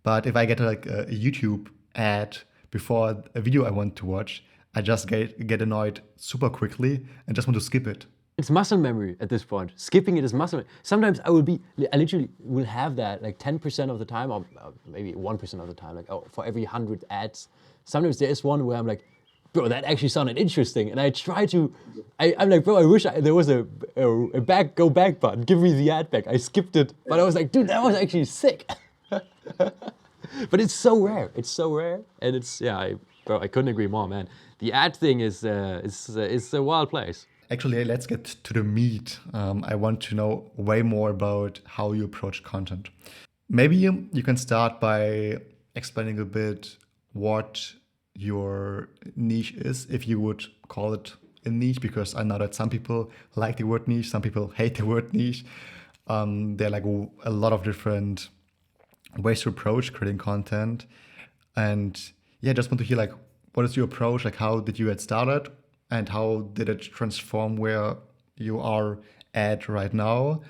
But if I get like a YouTube ad before a video I want to watch, I just get annoyed super quickly and just want to skip it. It's muscle memory at this point. Skipping it is muscle memory. Sometimes I literally will have that like 10% of the time, or maybe 1% of the time, like for every 100 ads. Sometimes there is one where I'm like, bro, that actually sounded interesting. And I try to, I'm like, bro, I wish there was a go back button. Give me the ad back. I skipped it. But I was like, dude, that was actually sick. But it's so rare. It's so rare. And it's, bro, I couldn't agree more, man. The ad thing is a wild place. Actually, let's get to the meat. I want to know way more about how you approach content. Maybe you can start by explaining a bit what your niche is, if you would call it a niche, because I know that some people like the word niche, some people hate the word niche. There are like a lot of different ways to approach creating content. And yeah, just want to hear like, what is your approach? Like, how did you get started? And how did it transform where you are at right now?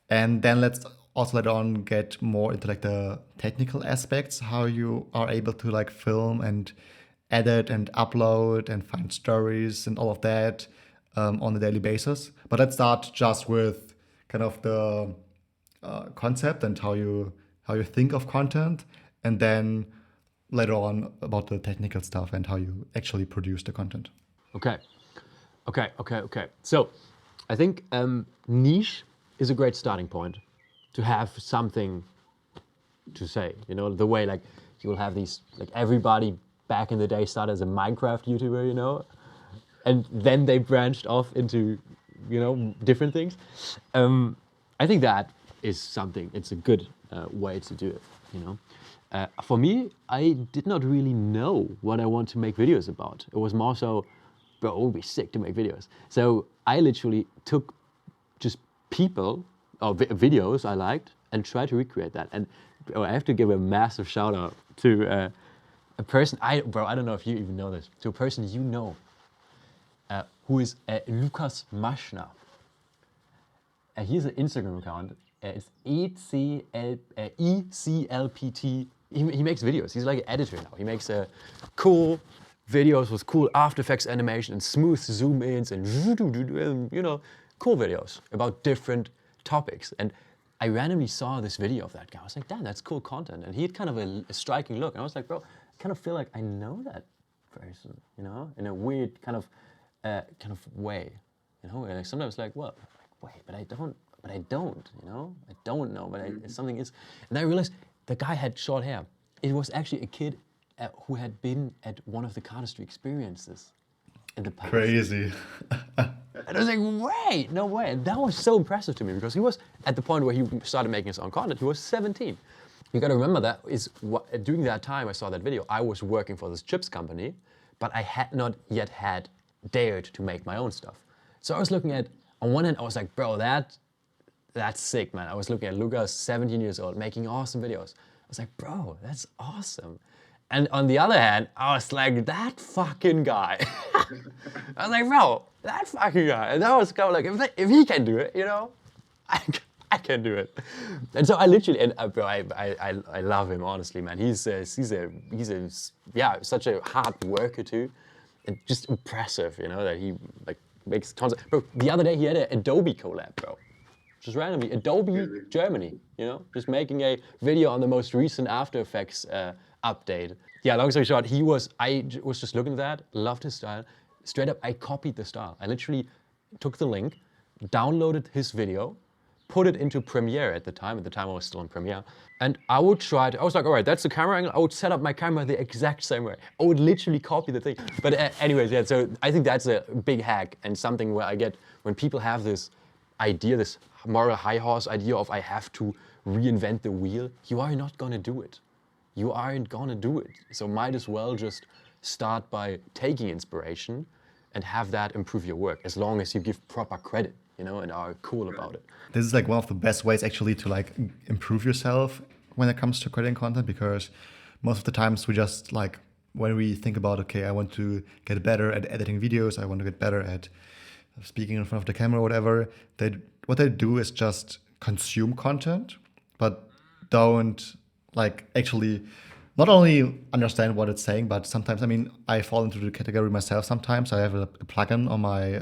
And then let's also later on get more into like the technical aspects, how you are able to like film and edit and upload and find stories and all of that on a daily basis. But let's start just with kind of the concept and how you think of content, and then later on about the technical stuff and how you actually produce the content. Okay. So I think niche is a great starting point to have something to say. You know, the way like you will have these, like everybody back in the day started as a Minecraft YouTuber, you know, and then they branched off into, you know, different things. I think that is something, it's a good way to do it, you know. For me, I did not really know what I want to make videos about. It was more so, bro, it would be sick to make videos. So I literally took just people or videos I liked and tried to recreate that. And bro, I have to give a massive shout out to a person, I don't know if you even know this, to a person you know, who is Lukas Maschner. He has an Instagram account. It's ECLPT. He makes videos. He's like an editor now. He makes cool videos with cool After Effects animation and smooth zoom-ins and, you know, cool videos about different topics. And I randomly saw this video of that guy. I was like, damn, that's cool content. And he had kind of a striking look. And I was like, bro, I kind of feel like I know that person, you know, in a weird kind of way, you know. And sometimes like, well, wait, but I don't, you know, I don't know, but something is. And I realized the guy had short hair. It was actually a kid who had been at one of the cardistry experiences in the past. Crazy. And I was like, wait, no way. And that was so impressive to me because he was at the point where he started making his own content. He was 17. You got to remember that during that time I saw that video, I was working for this chips company, but I had not yet dared to make my own stuff. So I was looking at, on one hand, I was like, bro, that's sick, man. I was looking at Lucas, 17 years old, making awesome videos. I was like, bro, that's awesome. And on the other hand, I was like, that fucking guy. I was like, bro, that fucking guy. And that was kind of like, if he can do it, you know, I can do it. And so I literally, and bro, I love him, honestly, man. He's such a hard worker too. And just impressive, you know, that he like makes tons of, bro, the other day he had an Adobe collab, bro. Just randomly, Adobe Germany, you know, just making a video on the most recent After Effects update. Yeah, long story short, I was just looking at that, loved his style. Straight up, I copied the style. I literally took the link, downloaded his video, put it into Premiere at the time I was still in Premiere, and I was like, all right, that's the camera angle. I would set up my camera the exact same way. I would literally copy the thing. But anyways, yeah, so I think that's a big hack and something where I get, when people have this idea, this moral high horse idea of I have to reinvent the wheel, you are not gonna do it. You aren't gonna do it. So might as well just start by taking inspiration and have that improve your work, as long as you give proper credit, you know, and are cool about it. This is like one of the best ways actually to like improve yourself when it comes to creating content, because most of the times we just like, when we think about, okay, I want to get better at editing videos, I want to get better at speaking in front of the camera or whatever, what they do is just consume content, but don't like actually not only understand what it's saying, but sometimes, I mean, I fall into the category myself sometimes. I have a plugin on my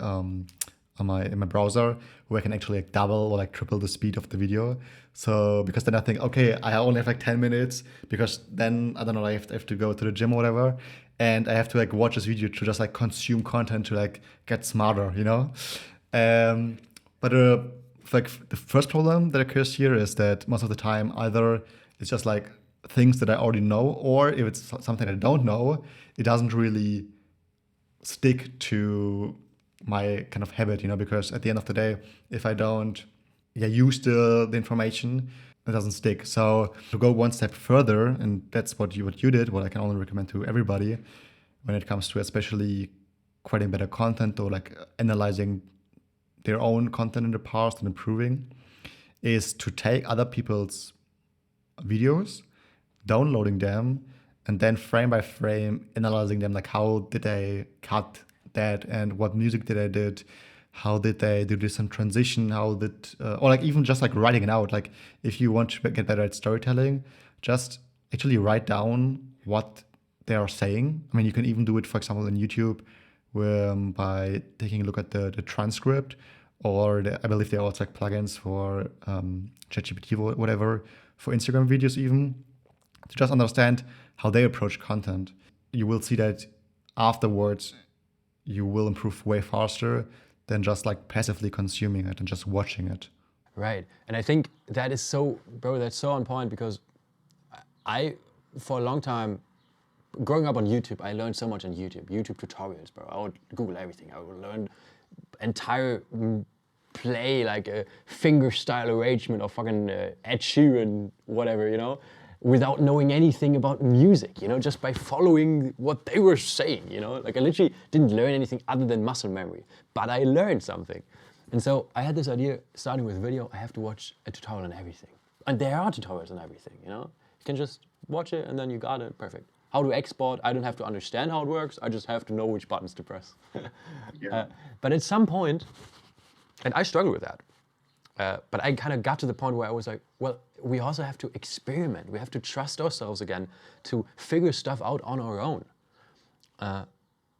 in my browser where I can actually like double or like triple the speed of the video. So because then I think, okay, I only have like 10 minutes, because then I don't know, I have to go to the gym or whatever, and I have to like watch this video to just like consume content to like get smarter, you know. But like the first problem that occurs here is that most of the time either it's just like things that I already know, or if it's something I don't know, it doesn't really stick to my kind of habit, you know, because at the end of the day, if I don't use the information, it doesn't stick. So to go one step further, and that's what you did, what I can only recommend to everybody when it comes to especially creating better content or like analyzing their own content in the past and improving, is to take other people's videos, downloading them, and then frame by frame analyzing them, like how did they cut that and what music did they did, how did they do this in transition, how did or like even just like writing it out. Like if you want to get better at storytelling, just actually write down what they are saying. I mean, you can even do it, for example, in YouTube, by taking a look at the transcript, or I believe there are also like plugins for ChatGPT or whatever, for Instagram videos even, to just understand how they approach content. You will see that afterwards you will improve way faster than just like passively consuming it and just watching it. Right. And I think that is so, bro, that's so on point, because I, for a long time, growing up on YouTube, I learned so much on YouTube tutorials, bro. I would Google everything. I would learn entire play, like a finger style arrangement of fucking Ed Sheeran, whatever, you know, without knowing anything about music, you know, just by following what they were saying, you know. Like I literally didn't learn anything other than muscle memory, but I learned something. And so I had this idea, starting with video, I have to watch a tutorial on everything. And there are tutorials on everything, you know. You can just watch it and then you got it, perfect. How to export, I don't have to understand how it works, I just have to know which buttons to press. But at some point, and I struggled with that, but I kind of got to the point where I was like, well, we also have to experiment. We have to trust ourselves again to figure stuff out on our own.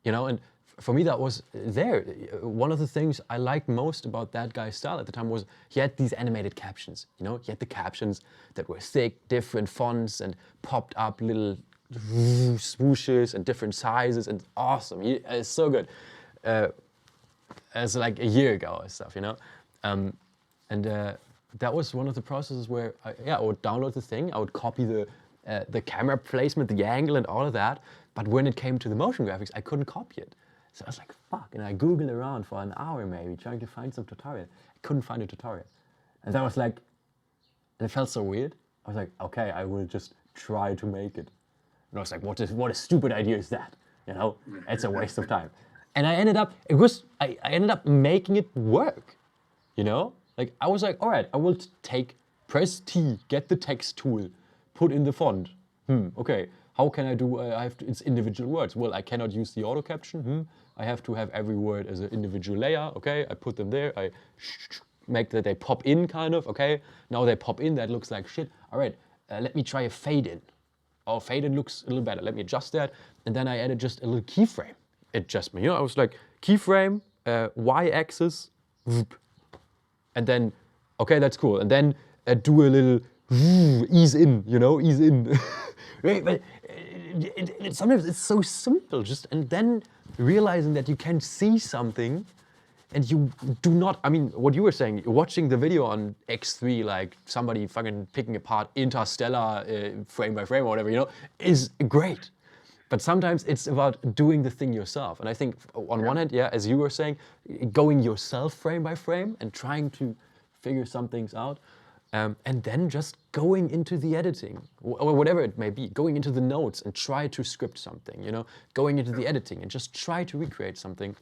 You know, and for me that was there. One of the things I liked most about that guy's style at the time was he had these animated captions. You know, he had the captions that were thick, different fonts, and popped up little swooshes and different sizes, and awesome. It's so good. As like a year ago and stuff, you know. That was one of the processes where I would download the thing, I would copy the camera placement, the angle, and all of that. But when it came to the motion graphics, I couldn't copy it. So I was like, fuck, and I Googled around for an hour maybe, trying to find some tutorial. I couldn't find a tutorial. And that was like, and it felt so weird. I was like, okay, I will just try to make it. And I was like, what a stupid idea is that? You know, it's a waste of time. And I ended up, I ended up making it work, you know? Like, I was like, all right, I will press T, get the text tool, put in the font. Okay, how can I do, it's individual words. Well, I cannot use the auto caption. I have to have every word as an individual layer. Okay, I put them there. I make that they pop in, kind of. Okay, now they pop in, that looks like shit. All right, let me try a fade in. Oh, fade in looks a little better. Let me adjust that. And then I added just a little keyframe adjustment. You know, I was like, keyframe, y-axis, and then, okay, that's cool. And then do a little ease in, you know, ease in. Right? But sometimes it's so simple, just, and then realizing that you can see something and you do not, I mean, what you were saying, watching the video on X3, like somebody fucking picking apart Interstellar frame by frame or whatever, you know, is great. But sometimes it's about doing the thing yourself. And I think on one hand, as you were saying, going yourself frame by frame and trying to figure some things out. And then just going into the editing, or whatever it may be, going into the notes and try to script something, you know, going into the editing and just try to recreate something.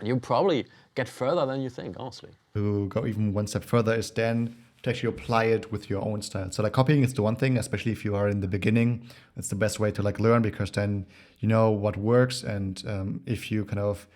you probably get further than you think, honestly. To go even one step further is then to actually apply it with your own style. So like copying is the one thing, especially if you are in the beginning. It's the best way to like learn, because then you know what works, and if you kind of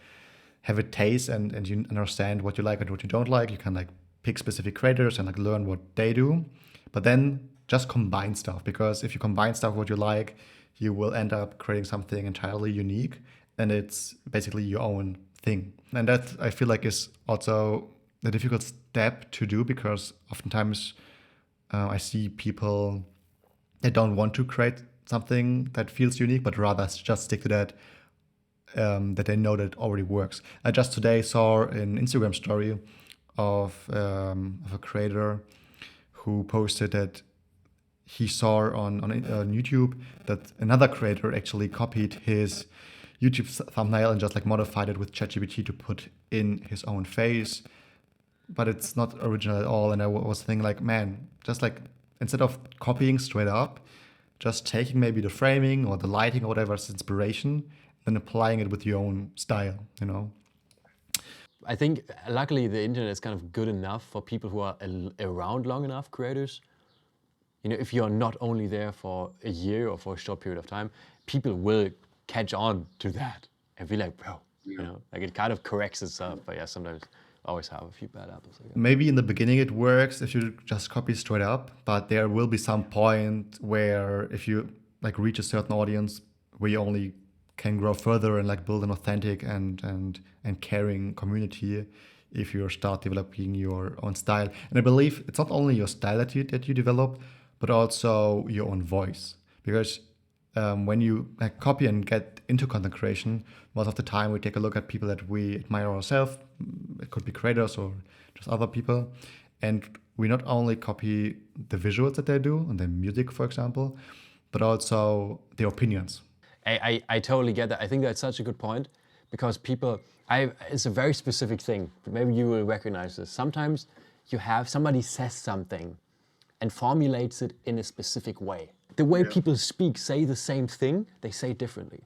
have a taste and you understand what you like and what you don't like, you can like pick specific creators and like learn what they do. But then just combine stuff, because if you combine stuff what you like, you will end up creating something entirely unique, and it's basically your own thing. And that I feel like is also the difficult step to do, because oftentimes I see people that don't want to create something that feels unique, but rather just stick to that that they know that already works. I just today saw an Instagram story of a creator who posted that he saw on YouTube that another creator actually copied his YouTube thumbnail and just like modified it with ChatGPT to put in his own face, but it's not original at all. And I was thinking like, man, just like instead of copying straight up, just taking maybe the framing or the lighting or whatever as inspiration, then applying it with your own style, you know? I think luckily the internet is kind of good enough for people who are around long enough, creators. You know, if you're not only there for a year or for a short period of time, people will catch on to that and be like, bro, you know, like it kind of corrects itself. But yeah, sometimes always have a few bad apples, I guess. Maybe in the beginning it works if you just copy straight up, but there will be some point where if you like reach a certain audience where you only can grow further and like build an authentic and caring community if you start developing your own style. And I believe it's not only your style that you develop, but also your own voice. Because when you like copy and get into content creation, most of the time we take a look at people that we admire ourselves. It could be creators or just other people. And we not only copy the visuals that they do and their music, for example, but also their opinions. I totally get that. I think that's such a good point, because people, it's a very specific thing. Maybe you will recognize this. Sometimes you have somebody says something and formulates it in a specific way. The way people speak, say the same thing, they say it differently.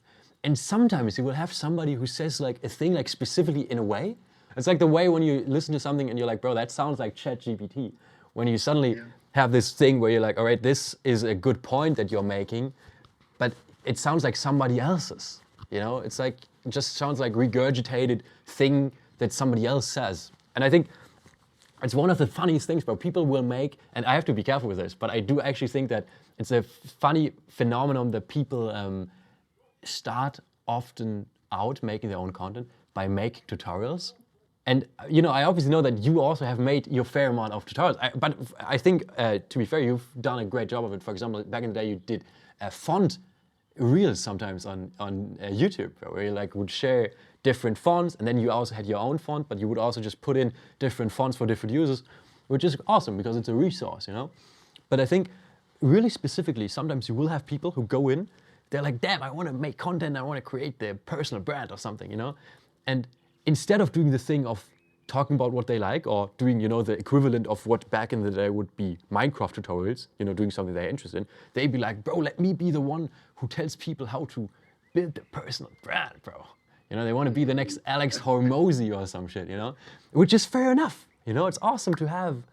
And sometimes you will have somebody who says like a thing like specifically in a way. It's like the way when you listen to something and you're like, bro, that sounds like ChatGPT. When you suddenly have this thing where you're like, all right, this is a good point that you're making, but it sounds like somebody else's, you know? It's like, it just sounds like regurgitated thing that somebody else says. And I think it's one of the funniest things, bro. People will make, and I have to be careful with this, but I do actually think that it's a funny phenomenon that people start often out making their own content by making tutorials. And you know, I obviously know that you also have made your fair amount of tutorials, but I think, to be fair, you've done a great job of it. For example, back in the day, you did font reels sometimes on YouTube, where you like would share different fonts, and then you also had your own font, but you would also just put in different fonts for different users, which is awesome because it's a resource, you know? But I think really specifically, sometimes you will have people who go in, they're like, damn, I want to make content, I want to create their personal brand or something, you know? And instead of doing the thing of talking about what they like or doing, you know, the equivalent of what back in the day would be Minecraft tutorials, you know, doing something they're interested in, they'd be like, bro, let me be the one who tells people how to build a personal brand, bro. You know, they want to be the next Alex Hormozy or some shit, you know, which is fair enough. You know, it's awesome to have,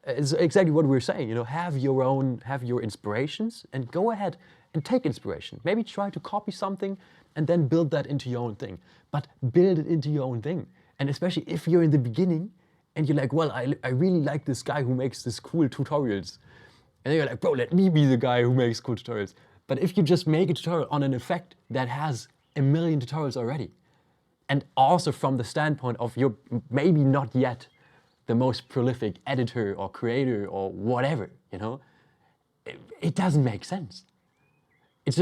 it's exactly what we're saying, you know, have your inspirations and go ahead and take inspiration. Maybe try to copy something and then build that into your own thing, but build it into your own thing. And especially if you're in the beginning and you're like, well, I really like this guy who makes this cool tutorials. And then you're like, bro, let me be the guy who makes cool tutorials. But if you just make a tutorial on an effect that has a million tutorials already, and also from the standpoint of you're maybe not yet the most prolific editor or creator or whatever, you know, it doesn't make sense. It's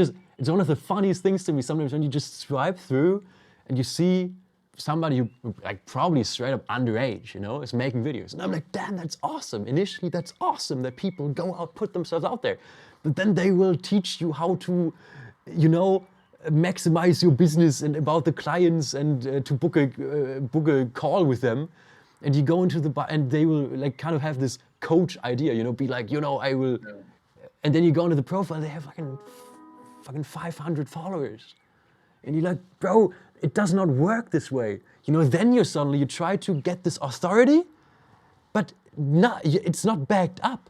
one of the funniest things to me sometimes when you just swipe through and you see somebody who like probably straight up underage, you know, is making videos. And I'm like, damn, that's awesome. Initially, that's awesome that people go out, put themselves out there. But then they will teach you how to, you know, maximize your business and about the clients and to book a call with them. And you go into the bar and they will like kind of have this coach idea, you know, be like, you know, I will. And then you go into the profile, they have fucking 500 followers. And you're like, bro, it does not work this way. Then you try to get this authority, but it's not backed up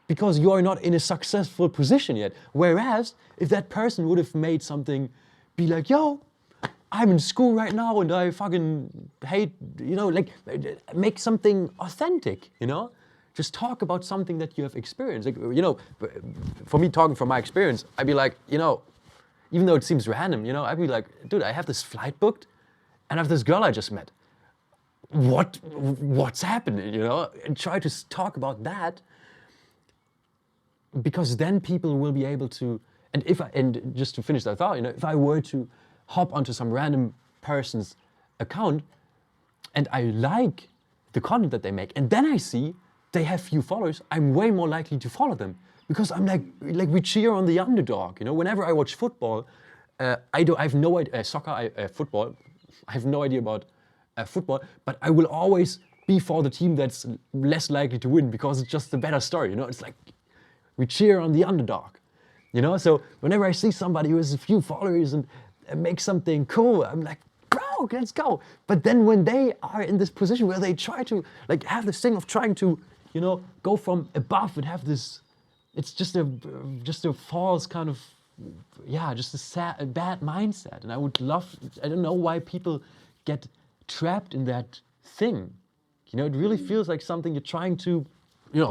because you are not in a successful position yet. Whereas if that person would have made something, be like, yo, I'm in school right now and I fucking hate, make something authentic, Just talk about something that you have experienced. For me, talking from my experience, I'd be like, even though it seems random, I'd be like, dude, I have this flight booked and I have this girl I just met. What's happening, And try to talk about that, because then people will be able to, and just to finish that thought, if I were to hop onto some random person's account and I like the content that they make, and then I see they have few followers, I'm way more likely to follow them because I'm like we cheer on the underdog. Whenever I watch football, I have no idea football. I have no idea about football, but I will always be for the team that's less likely to win because it's just a better story. It's like we cheer on the underdog. So whenever I see somebody who has a few followers and make something cool, I'm like, bro, let's go. But then when they are in this position where they try to have this thing of trying to, go from above and have this, it's just a false kind of, just a bad mindset. And I don't know why people get trapped in that thing. It really feels like something you're trying to,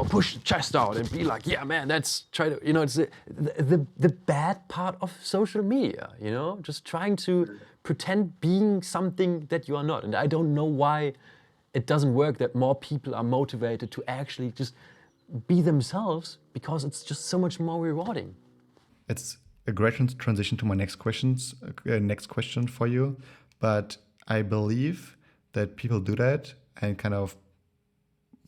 push the chest out and be like, yeah, man, it's the bad part of social media, just trying to pretend being something that you are not. And I don't know why it doesn't work that more people are motivated to actually just be themselves, because it's just so much more rewarding. It's a great transition to my next question for you. But I believe that people do that and kind of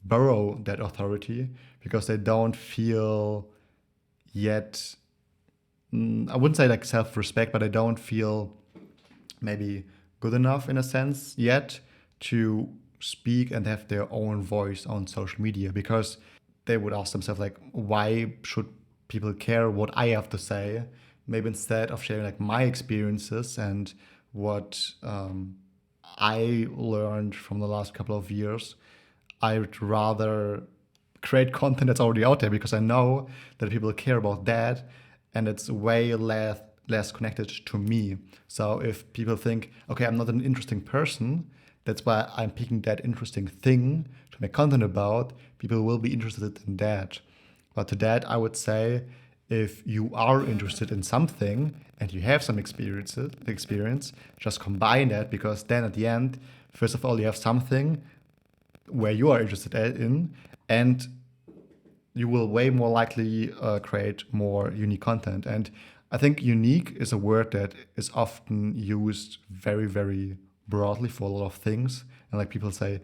borrow that authority because they don't feel yet, I wouldn't say like self-respect, but they don't feel maybe good enough in a sense yet to speak and have their own voice on social media, because they would ask themselves like, why should people care what I have to say? Maybe instead of sharing like my experiences and what I learned from the last couple of years, I would rather create content that's already out there because I know that people care about that and it's way less connected to me. So if people think, okay, I'm not an interesting person, that's why I'm picking that interesting thing to make content about, people will be interested in that. But to that, I would say, if you are interested in something and you have some experience, just combine that, because then at the end, first of all, you have something where you are interested in, and you will way more likely create more unique content. And I think unique is a word that is often used very, very broadly for a lot of things. And like people say,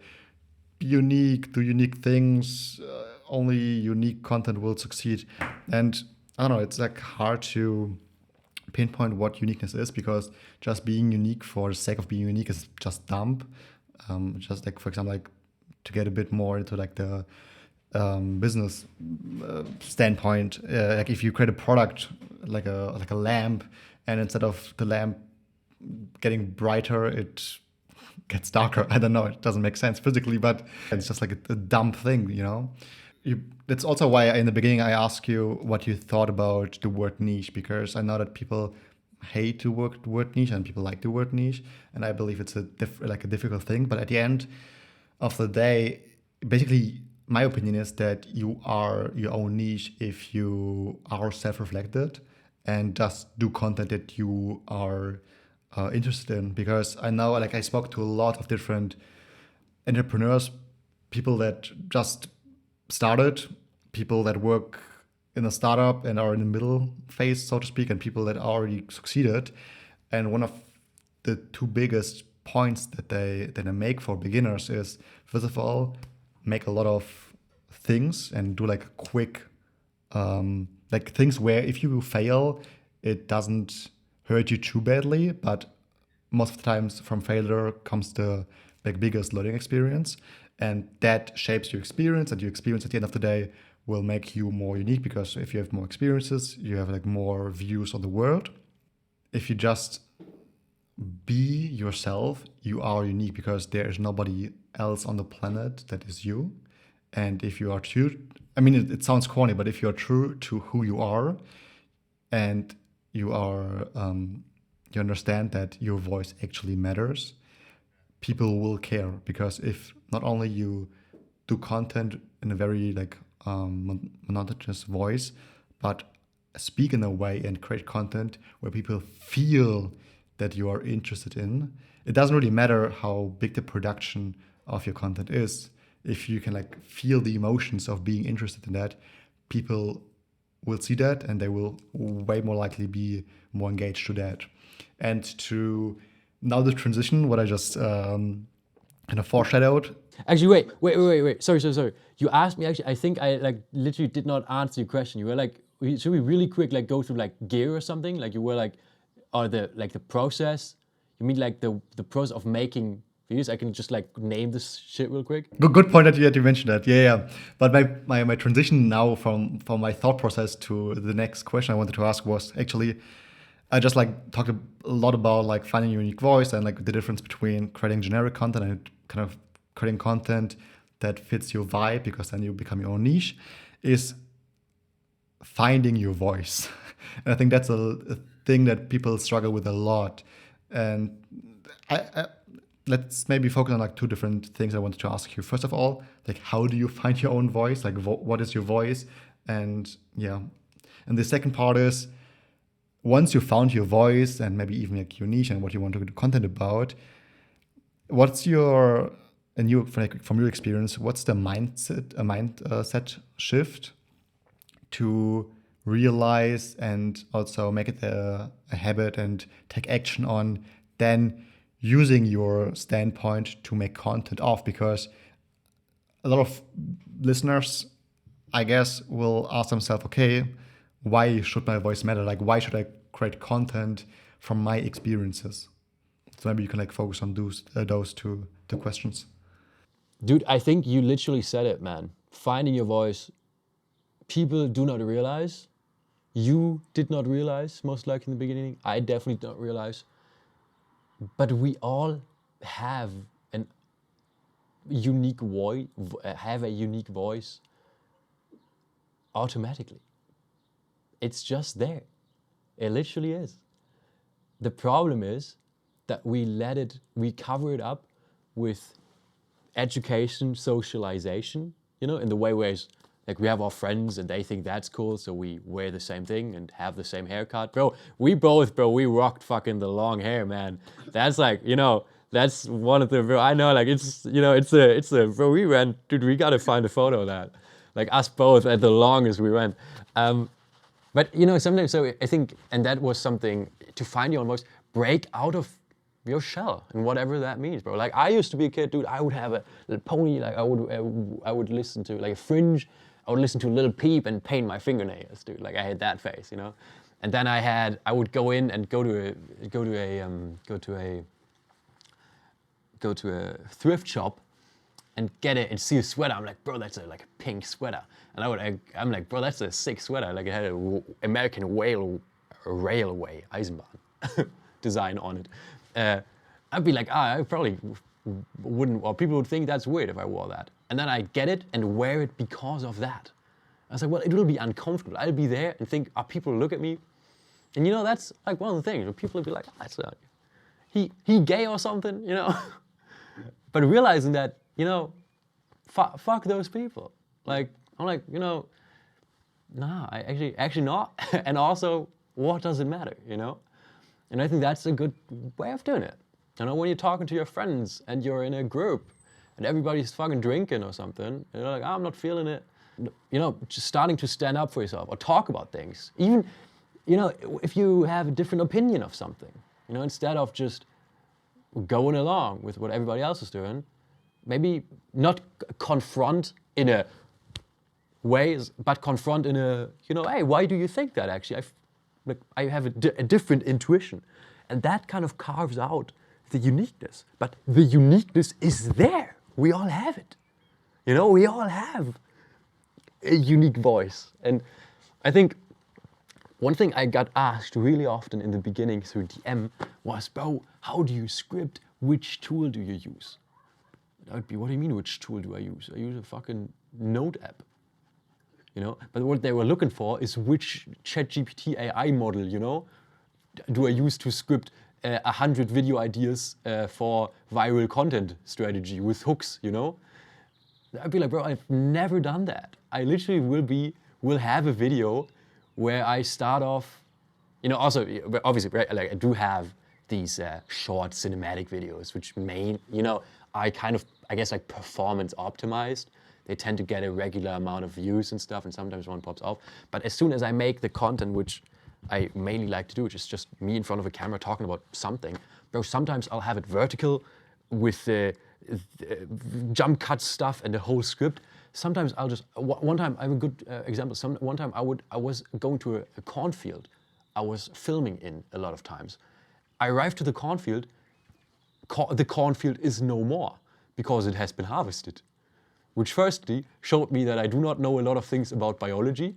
be unique, do unique things, only unique content will succeed. And I don't know, it's like hard to pinpoint what uniqueness is, because just being unique for the sake of being unique is just dumb. Just like, for example, like to get a bit more into like the business standpoint, like if you create a product like a lamp, and instead of the lamp getting brighter, it gets darker. I don't know, it doesn't make sense physically, but it's just like a dumb thing, That's also why in the beginning I asked you what you thought about the word niche, because I know that people hate the word niche and people like the word niche, and I believe it's a difficult thing. But at the end of the day, basically my opinion is that you are your own niche if you are self-reflected and just do content that you are interested in. Because I know, like, I spoke to a lot of different entrepreneurs, people that just started, people that work in a startup and are in the middle phase, so to speak, and people that already succeeded. And one of the two biggest points that they make for beginners is, first of all, make a lot of things and do like a quick, like things where if you fail, it doesn't hurt you too badly, but most of the times from failure comes the like biggest learning experience, and that shapes your experience, and your experience at the end of the day will make you more unique, because if you have more experiences, you have like more views on the world. If you just be yourself. You are unique because there is nobody else on the planet that is you. And if you are true, I mean, it sounds corny, but if you are true to who you are, and you are, you understand that your voice actually matters, people will care. Because if not only you do content in a very like monotonous voice, but speak in a way and create content where people feel that you are interested in, it doesn't really matter how big the production of your content is. If you can like feel the emotions of being interested in that, people will see that and they will way more likely be more engaged to that. And to now the transition, what I just kind of foreshadowed. Actually, wait. Sorry. You asked me, actually, I think I like literally did not answer your question. You were like, should we really quick like go through like gear or something? Like you were like, or the process? You mean like the process of making videos? I can just like name this shit real quick. Good point that you mentioned that. Yeah. But my transition now from my thought process to the next question I wanted to ask was actually, I just like talked a lot about like finding your unique voice and like the difference between creating generic content and kind of creating content that fits your vibe, because then you become your own niche, is finding your voice. And I think that's a thing that people struggle with a lot. And I let's maybe focus on like two different things I wanted to ask you. First of all, like how do you find your own voice? Like what is your voice? And yeah. And the second part is, once you found your voice and maybe even like your niche and what you want to do content about, what's your, and you from your experience, what's the mindset shift to realize and also make it a habit and take action on then using your standpoint to make content of? Because a lot of listeners, I guess, will ask themselves, okay, why should my voice matter? Like, why should I create content from my experiences? So maybe you can like focus on those two questions. Dude, I think you literally said it, man. Finding your voice. People do not realize. You did not realize, most likely in the beginning. I definitely did not realize. But we all have a unique voice automatically. It's just there. It literally is. The problem is that we cover it up with education, socialization, in the way where it's like we have our friends and they think that's cool, so we wear the same thing and have the same haircut. We rocked fucking the long hair, man. That's like, that's one of the, I know, like it's bro, we ran, dude, we gotta find a photo of that. Like us both at the longest we went. But sometimes, so I think, and that was something to find your own voice, break out of your shell and whatever that means, bro. Like I used to be a kid, dude. I would have a little pony, like I would listen to like a Fringe. I would listen to Lil Peep and paint my fingernails, dude. Like I had that face, And then I would go in and go to a thrift shop and get it and see a sweater. I'm like, bro, that's like a pink sweater. And I'm like, bro, that's a sick sweater. Like it had a American railway Eisenbahn design on it. I'd be like, I probably wouldn't, or people would think that's weird if I wore that. And then I get it and wear it because of that. I was like, well, it will be uncomfortable. I'll be there and think, people look at me. And that's like one of the things where people will be like, that's he gay or something, But realizing that, fuck those people. Like, I'm like, nah, I actually not. And also, what does it matter, And I think that's a good way of doing it. When you're talking to your friends and you're in a group and everybody's fucking drinking or something, and you're like, I'm not feeling it. Just starting to stand up for yourself or talk about things. Even, if you have a different opinion of something, instead of just going along with what everybody else is doing, maybe not confront in a way, but confront in a, hey, why do you think that actually? I have a different intuition. And that kind of carves out the uniqueness. But the uniqueness is there. We all have it. We all have a unique voice. And I think One thing I got asked really often in the beginning through DM was, bro, how do you script? Which tool do you use? That would be, what do you mean, which tool do I use? I use a fucking Node app. You know, but what they were looking for is which ChatGPT AI model, you know, do I use to script 100 video ideas for viral content strategy with hooks, you know? I'd be like, bro, I've never done that. I literally will have a video where I start off, you know, also, obviously, right, like I do have these short cinematic videos, which you know, I guess like performance optimized. They tend to get a regular amount of views and stuff, and sometimes one pops off. But as soon as I make the content, which I mainly like to do, which is just me in front of a camera talking about something, bro, sometimes I'll have it vertical with the jump cut stuff and the whole script. Sometimes I'll just, one time, I have a good example. One time I was going to a cornfield. I was filming in a lot of times. I arrived to the cornfield. The cornfield is no more because it has been harvested. Which firstly showed me that I do not know a lot of things about biology,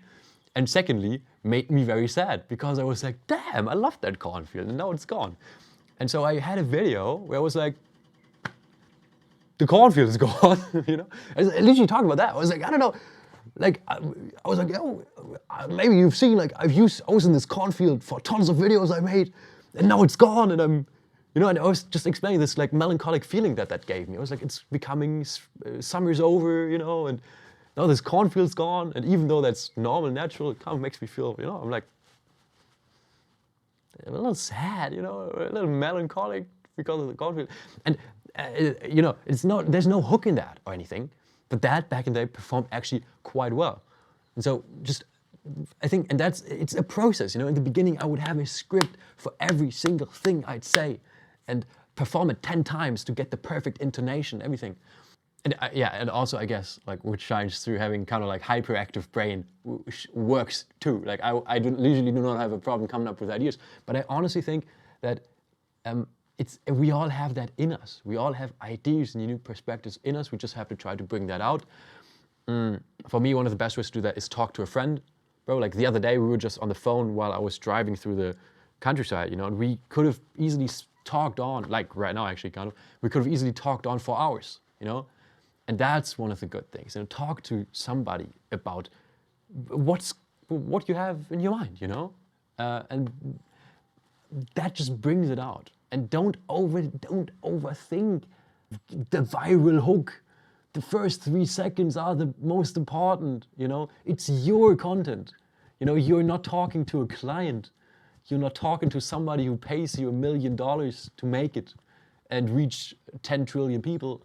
and secondly made me very sad because I was like, damn, I loved that cornfield and now it's gone. And so I had a video where I was like, the cornfield is gone, you know? I literally talked about that. I was like, I don't know, like, I was like, oh, maybe you've seen, like, I was in this cornfield for tons of videos I made, and now it's gone, and I'm, you know, and I was just explaining this like melancholic feeling that gave me. I was like, it's becoming, summer's over, you know, and now this cornfield's gone. And even though that's normal, natural, it kind of makes me feel, you know, I'm like, a little sad, you know, a little melancholic because of the cornfield. And, you know, there's no hook in that or anything, but that back in the day performed actually quite well. And so just, I think, and it's a process, you know. In the beginning, I would have a script for every single thing I'd say and perform it 10 times to get the perfect intonation, everything. And and also I guess, like, which shines through having kind of like hyperactive brain works too. Like I usually do not have a problem coming up with ideas, but I honestly think that we all have that in us. We all have ideas and unique perspectives in us. We just have to try to bring that out. For me, one of the best ways to do that is talk to a friend. Bro, like the other day we were just on the phone while I was driving through the countryside, you know, and we could have easily talked on, like right now actually kind of, we could have easily talked on for hours, you know? And that's one of the good things, you know, talk to somebody about what you have in your mind, you know? And that just brings it out. And don't overthink the viral hook. The first 3 seconds are the most important, you know? It's your content. You know, you're not talking to a client. You're not talking to somebody who pays you $1 million to make it and reach 10 trillion people.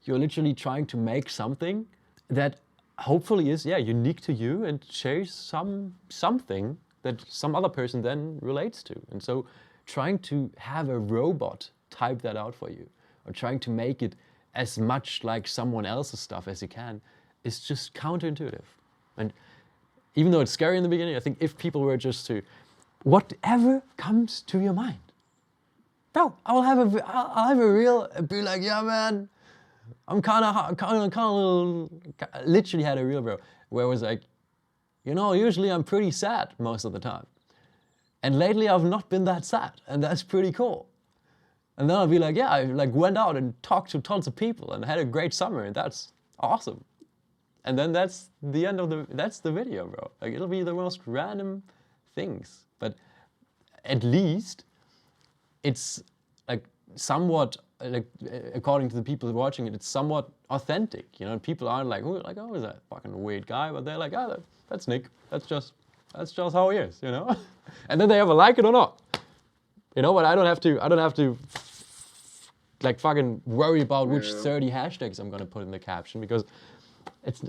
You're literally trying to make something that hopefully is, unique to you and shares something that some other person then relates to. And so trying to have a robot type that out for you, or trying to make it as much like someone else's stuff as you can, is just counterintuitive. And even though it's scary in the beginning, I think if people were just to, whatever comes to your mind, bro, I'll have a reel and be like, yeah, man, I'm kind of literally had a reel, bro, where it was like, you know, usually I'm pretty sad most of the time. And lately I've not been that sad, and that's pretty cool. And then I'll be like, yeah, I like went out and talked to tons of people and had a great summer, and that's awesome. And then that's the end of that's the video, bro. Like, it'll be the most random things, but at least it's like somewhat, like, according to the people watching it, it's somewhat authentic, you know. People aren't like, oh, is that fucking weird guy? But they're like, oh, that's Nick. That's just how he is, you know. And then they ever like it or not, you know. But I don't have to like fucking worry about which 30 hashtags I'm gonna put in the caption, because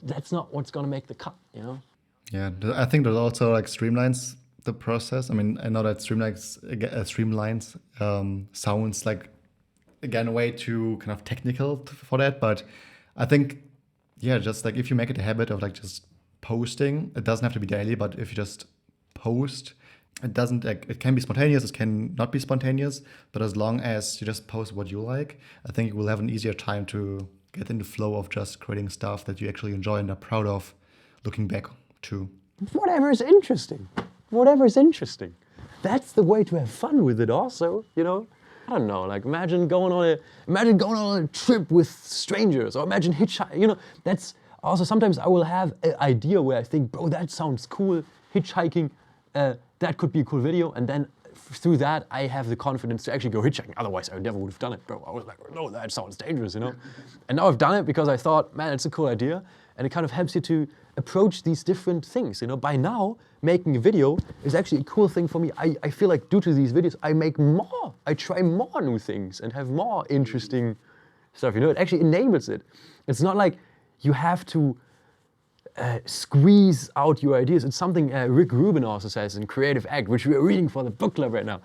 that's not what's gonna make the cut, you know. Yeah, I think that also like streamlines the process. I mean, I know that streamlines sounds like, again, way too kind of technical for that, but I think, yeah, just like if you make it a habit of like just posting, it doesn't have to be daily, but if you just post, it can be spontaneous, it can not be spontaneous, but as long as you just post what you like, I think you will have an easier time to get in the flow of just creating stuff that you actually enjoy and are proud of looking back to. Whatever is interesting. whatever is interesting. That's the way to have fun with it also, you know? I don't know, like imagine going on a trip with strangers, or imagine hitchhiking, you know, that's also sometimes I will have an idea where I think, bro, that sounds cool, hitchhiking, that could be a cool video, and then through that I have the confidence to actually go hitchhiking. Otherwise I never would have done it, bro. I was like, no, that sounds dangerous, you know? And now I've done it because I thought, man, it's a cool idea, and it kind of helps you to approach these different things, you know? By now, making a video is actually a cool thing for me. I feel like due to these videos, I try more new things and have more interesting stuff, you know? It actually enables it. It's not like you have to squeeze out your ideas. It's something Rick Rubin also says in Creative Act, which we are reading for the book club right now.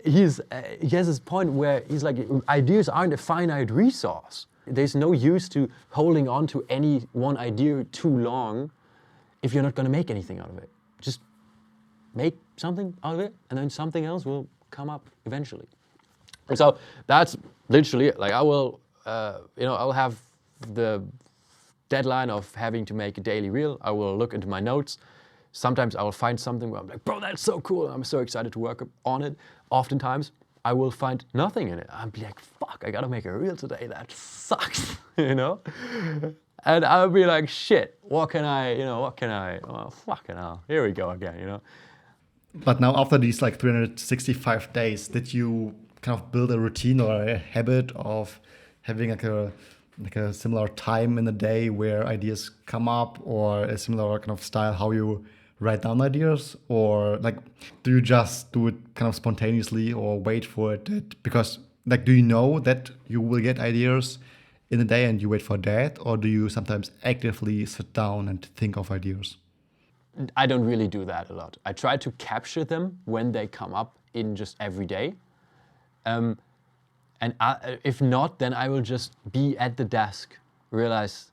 He has this point where he's like, ideas aren't a finite resource. There's no use to holding on to any one idea too long if you're not going to make anything out of it. Just make something out of it, and then something else will come up eventually. And so that's literally it. Like I will, I'll have the deadline of having to make a daily reel. I will look into my notes. Sometimes I will find something where I'm like, bro, that's so cool. I'm so excited to work on it. Oftentimes, I will find nothing in it. I'll be like, fuck, I gotta make a reel today. That sucks, you know? And I'll be like, shit, what can I, oh, fucking hell, here we go again, you know? But now after these like 365 days, did you kind of build a routine or a habit of having like a similar time in the day where ideas come up, or a similar kind of style how you write down ideas? Or like, do you just do it kind of spontaneously or wait for it? Because like, do you know that you will get ideas in the day and you wait for that? Or do you sometimes actively sit down and think of ideas? I don't really do that a lot. I try to capture them when they come up in just every day. If not, then I will just be at the desk, realize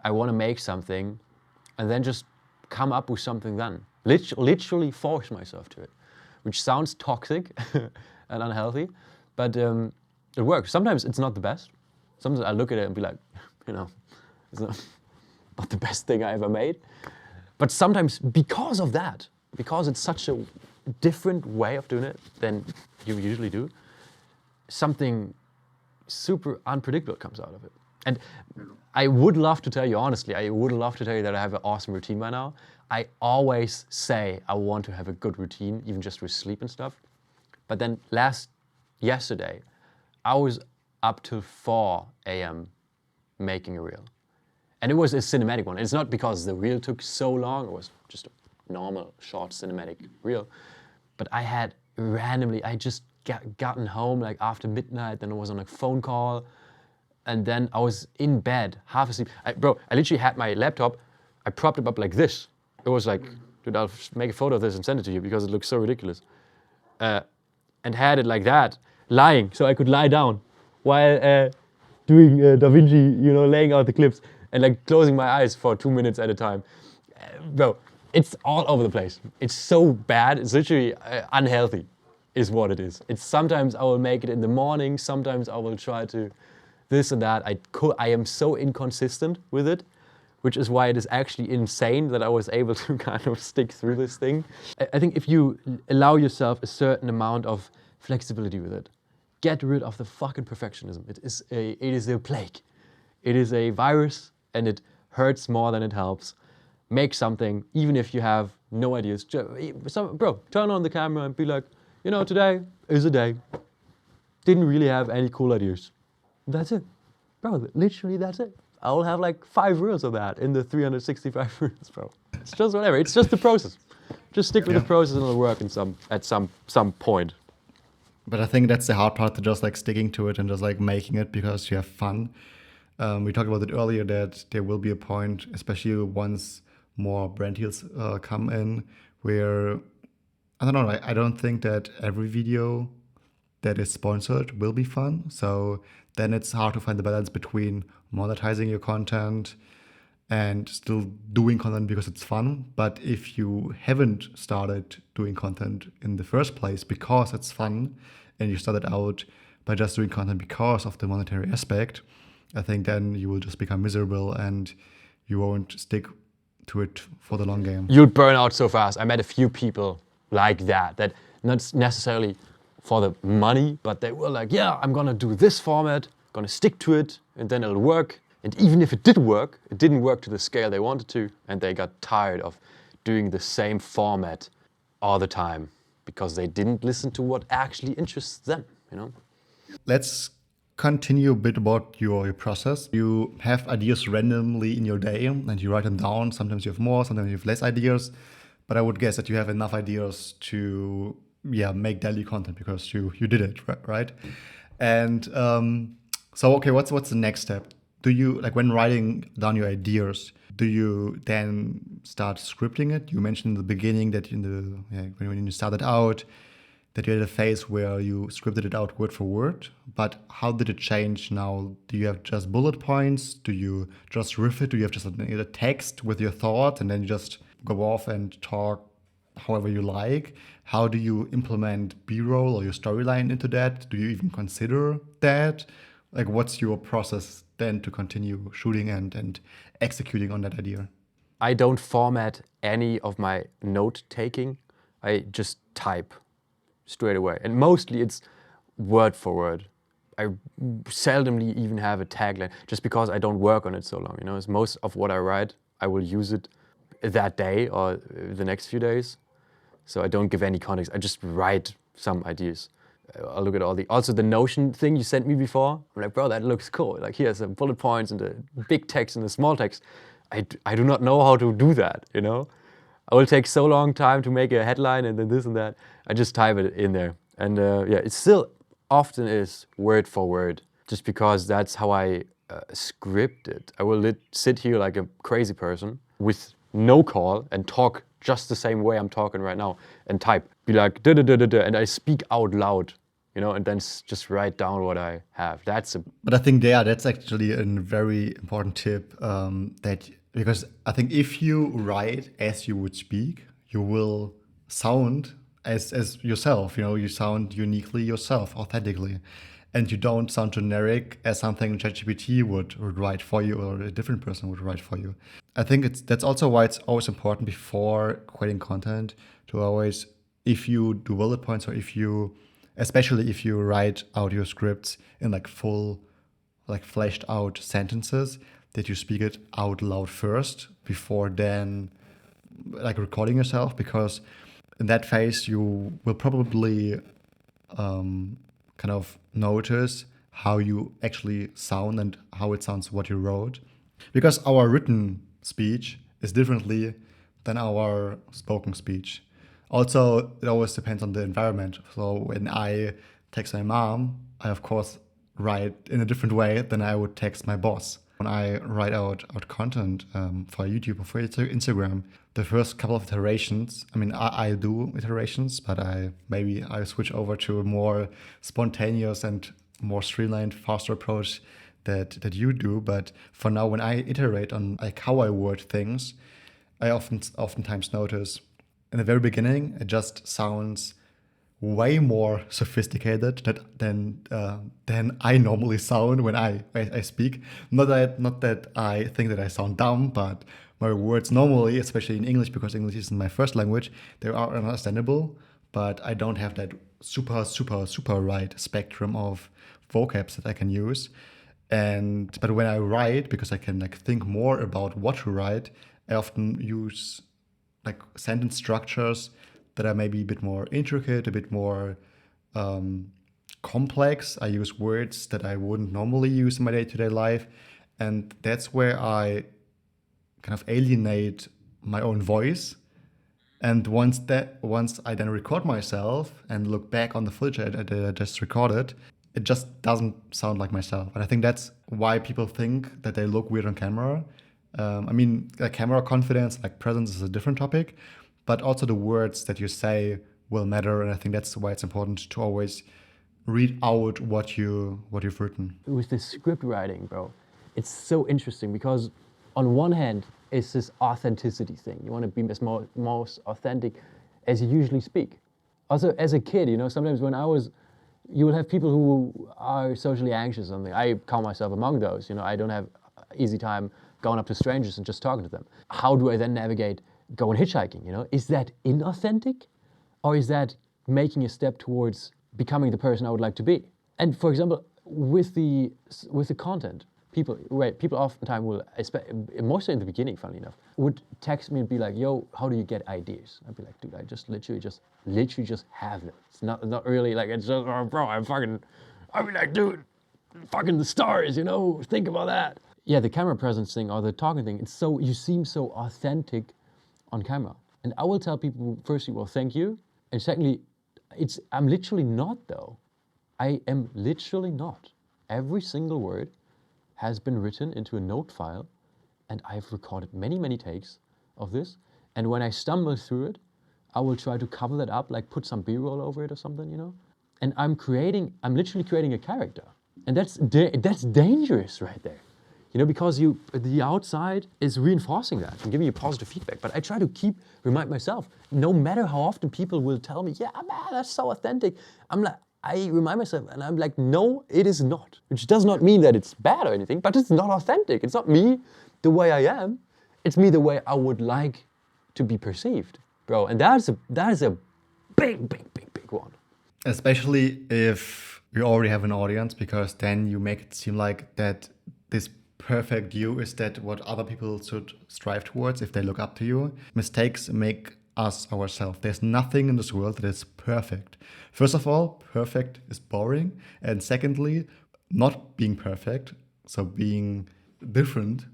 I want to make something, and then just come up with something then. Literally force myself to it, which sounds toxic and unhealthy, but it works. Sometimes it's not the best. Sometimes I look at it and be like, it's not the best thing I ever made. But sometimes because of that, because it's such a different way of doing it than you usually do, something super unpredictable comes out of it. And I would love to tell you, honestly, that I have an awesome routine by now. I always say I want to have a good routine, even just with sleep and stuff. But then yesterday, I was up till 4 a.m. making a reel. And it was a cinematic one. It's not because the reel took so long, it was just a normal, short cinematic reel. But I had I just gotten home like after midnight, then I was on a phone call, and then I was in bed, half asleep. I literally had my laptop, I propped it up like this. It was like, dude, I'll make a photo of this and send it to you because it looks so ridiculous. And had it like that, lying, so I could lie down while doing Da Vinci, laying out the clips and like closing my eyes for 2 minutes at a time. Bro, it's all over the place. It's so bad, it's literally unhealthy is what it is. It's sometimes I will make it in the morning, sometimes I will try to this and that. I am so inconsistent with it, which is why it is actually insane that I was able to kind of stick through this thing. I think if you allow yourself a certain amount of flexibility with it, get rid of the fucking perfectionism. It is a plague. It is a virus, and it hurts more than it helps. Make something, even if you have no ideas. Bro, turn on the camera and be like, today is a day. Didn't really have any cool ideas. That's it. Bro, literally that's it. I'll have like 5 reels of that in the 365 reels, bro. It's just whatever. It's just the process. Just stick with the process and it'll work at some point. But I think that's the hard part, to just like sticking to it and just like making it because you have fun. We talked about it earlier that there will be a point, especially once more brand deals come in, where I don't know. I don't think that every video that is sponsored will be fun. So then it's hard to find the balance between monetizing your content and still doing content because it's fun. But if you haven't started doing content in the first place because it's fun, and you started out by just doing content because of the monetary aspect, I think then you will just become miserable and you won't stick to it for the long game. You'll burn out so fast. I met a few people like that not necessarily for the money, but they were like, yeah, I'm gonna do this format, gonna stick to it, and then it'll work. And even if it did work, it didn't work to the scale they wanted to, and they got tired of doing the same format all the time because they didn't listen to what actually interests them, you know? Let's continue a bit about your process. You have ideas randomly in your day and you write them down. Sometimes you have more, sometimes you have less ideas. But I would guess that you have enough ideas to make daily content because you did it, right? And so, okay, what's the next step? Do you, like when writing down your ideas, do you then start scripting it? You mentioned in the beginning that when you started out, that you had a phase where you scripted it out word for word. But how did it change now? Do you have just bullet points? Do you just riff it? Do you have just a text with your thought and then you just go off and talk however you like? How do you implement B-roll or your storyline into that? Do you even consider that? Like, what's your process then to continue shooting and executing on that idea? I don't format any of my note taking. I just type straight away. And mostly it's word for word. I seldomly even have a tagline just because I don't work on it so long. You know, it's most of what I write, I will use it that day or the next few days. So I don't give any context. I just write some ideas. I'll look at also the Notion thing you sent me before. I'm like, bro, that looks cool. Like here's some bullet points and the big text and the small text. I do not know how to do that, you know? I will take so long time to make a headline and then this and that. I just type it in there. And it still often is word for word, just because that's how I script it. I will sit here like a crazy person with no call and talk just the same way I'm talking right now and type, be like, da da da da da, and I speak out loud, you know, and then just write down what I have. But I think that's actually a very important tip because I think if you write as you would speak, you will sound as yourself, you know, you sound uniquely yourself, authentically. And you don't sound generic as something ChatGPT would write for you or a different person would write for you. I think that's also why it's always important before creating content to always, if you do bullet points or especially if you write out your scripts in like full, like fleshed out sentences, that you speak it out loud first before then like recording yourself, because in that phase you will probably kind of notice how you actually sound and how it sounds what you wrote, because our written speech is differently than our spoken speech. Also, it always depends on the environment. So when I text my mom, I of course write in a different way than I would text my boss. When I write out content for YouTube or for Instagram, the first couple of iterations, I mean, I do iterations, but I switch over to a more spontaneous and more streamlined, faster approach that you do. But for now, when I iterate on like how I word things, I oftentimes notice in the very beginning, it just sounds way more sophisticated than I normally sound when I speak. Not that I think that I sound dumb, but my words normally, especially in English, because English isn't my first language, they are understandable, but I don't have that super wide spectrum of vocabs that I can use. But when I write, because I can like think more about what to write, I often use like sentence structures that are maybe a bit more intricate, a bit more complex. I use words that I wouldn't normally use in my day-to-day life. And that's where I kind of alienate my own voice. And once I then record myself and look back on the footage I just recorded, it just doesn't sound like myself. And I think that's why people think that they look weird on camera. I mean, camera confidence, like presence is a different topic, but also the words that you say will matter. And I think that's why it's important to always read out what you've written. With the script writing, bro, it's so interesting because on one hand, it's this authenticity thing. You want to be as most authentic as you usually speak. Also, as a kid, you know, sometimes you will have people who are socially anxious or something. I count myself among those. You know, I don't have easy time going up to strangers and just talking to them. How do I then navigate going hitchhiking, you know? Is that inauthentic? Or is that making a step towards becoming the person I would like to be? And for example, with the content, people oftentimes will, mostly in the beginning, funny enough, would text me and be like, yo, how do you get ideas? I'd be like, dude, I just literally just have them. It's not really like, it's just, oh, bro, I'd be like, dude, fucking the stars, you know, think about that. Yeah, the camera presence thing or the talking thing, you seem so authentic on camera. And I will tell people, firstly, well, thank you. And secondly, I'm literally not though. I am literally not. Every single word has been written into a note file, and I've recorded many, many takes of this. And when I stumble through it, I will try to cover that up, like put some B-roll over it or something, you know? And I'm literally creating a character. And that's dangerous right there. You know, because the outside is reinforcing that and giving you positive feedback. But I try to remind myself, no matter how often people will tell me, yeah, man, that's so authentic. I remind myself and I'm like, no, it is not. Which does not mean that it's bad or anything, but it's not authentic. It's not me the way I am. It's me the way I would like to be perceived, bro. And that is a big, big, big, big one. Especially if you already have an audience, because then you make it seem like that this perfect you is that what other people should strive towards if they look up to you. Mistakes make us ourselves. There's nothing in this world that is perfect. First of all, perfect is boring. And secondly, not being perfect, so being different,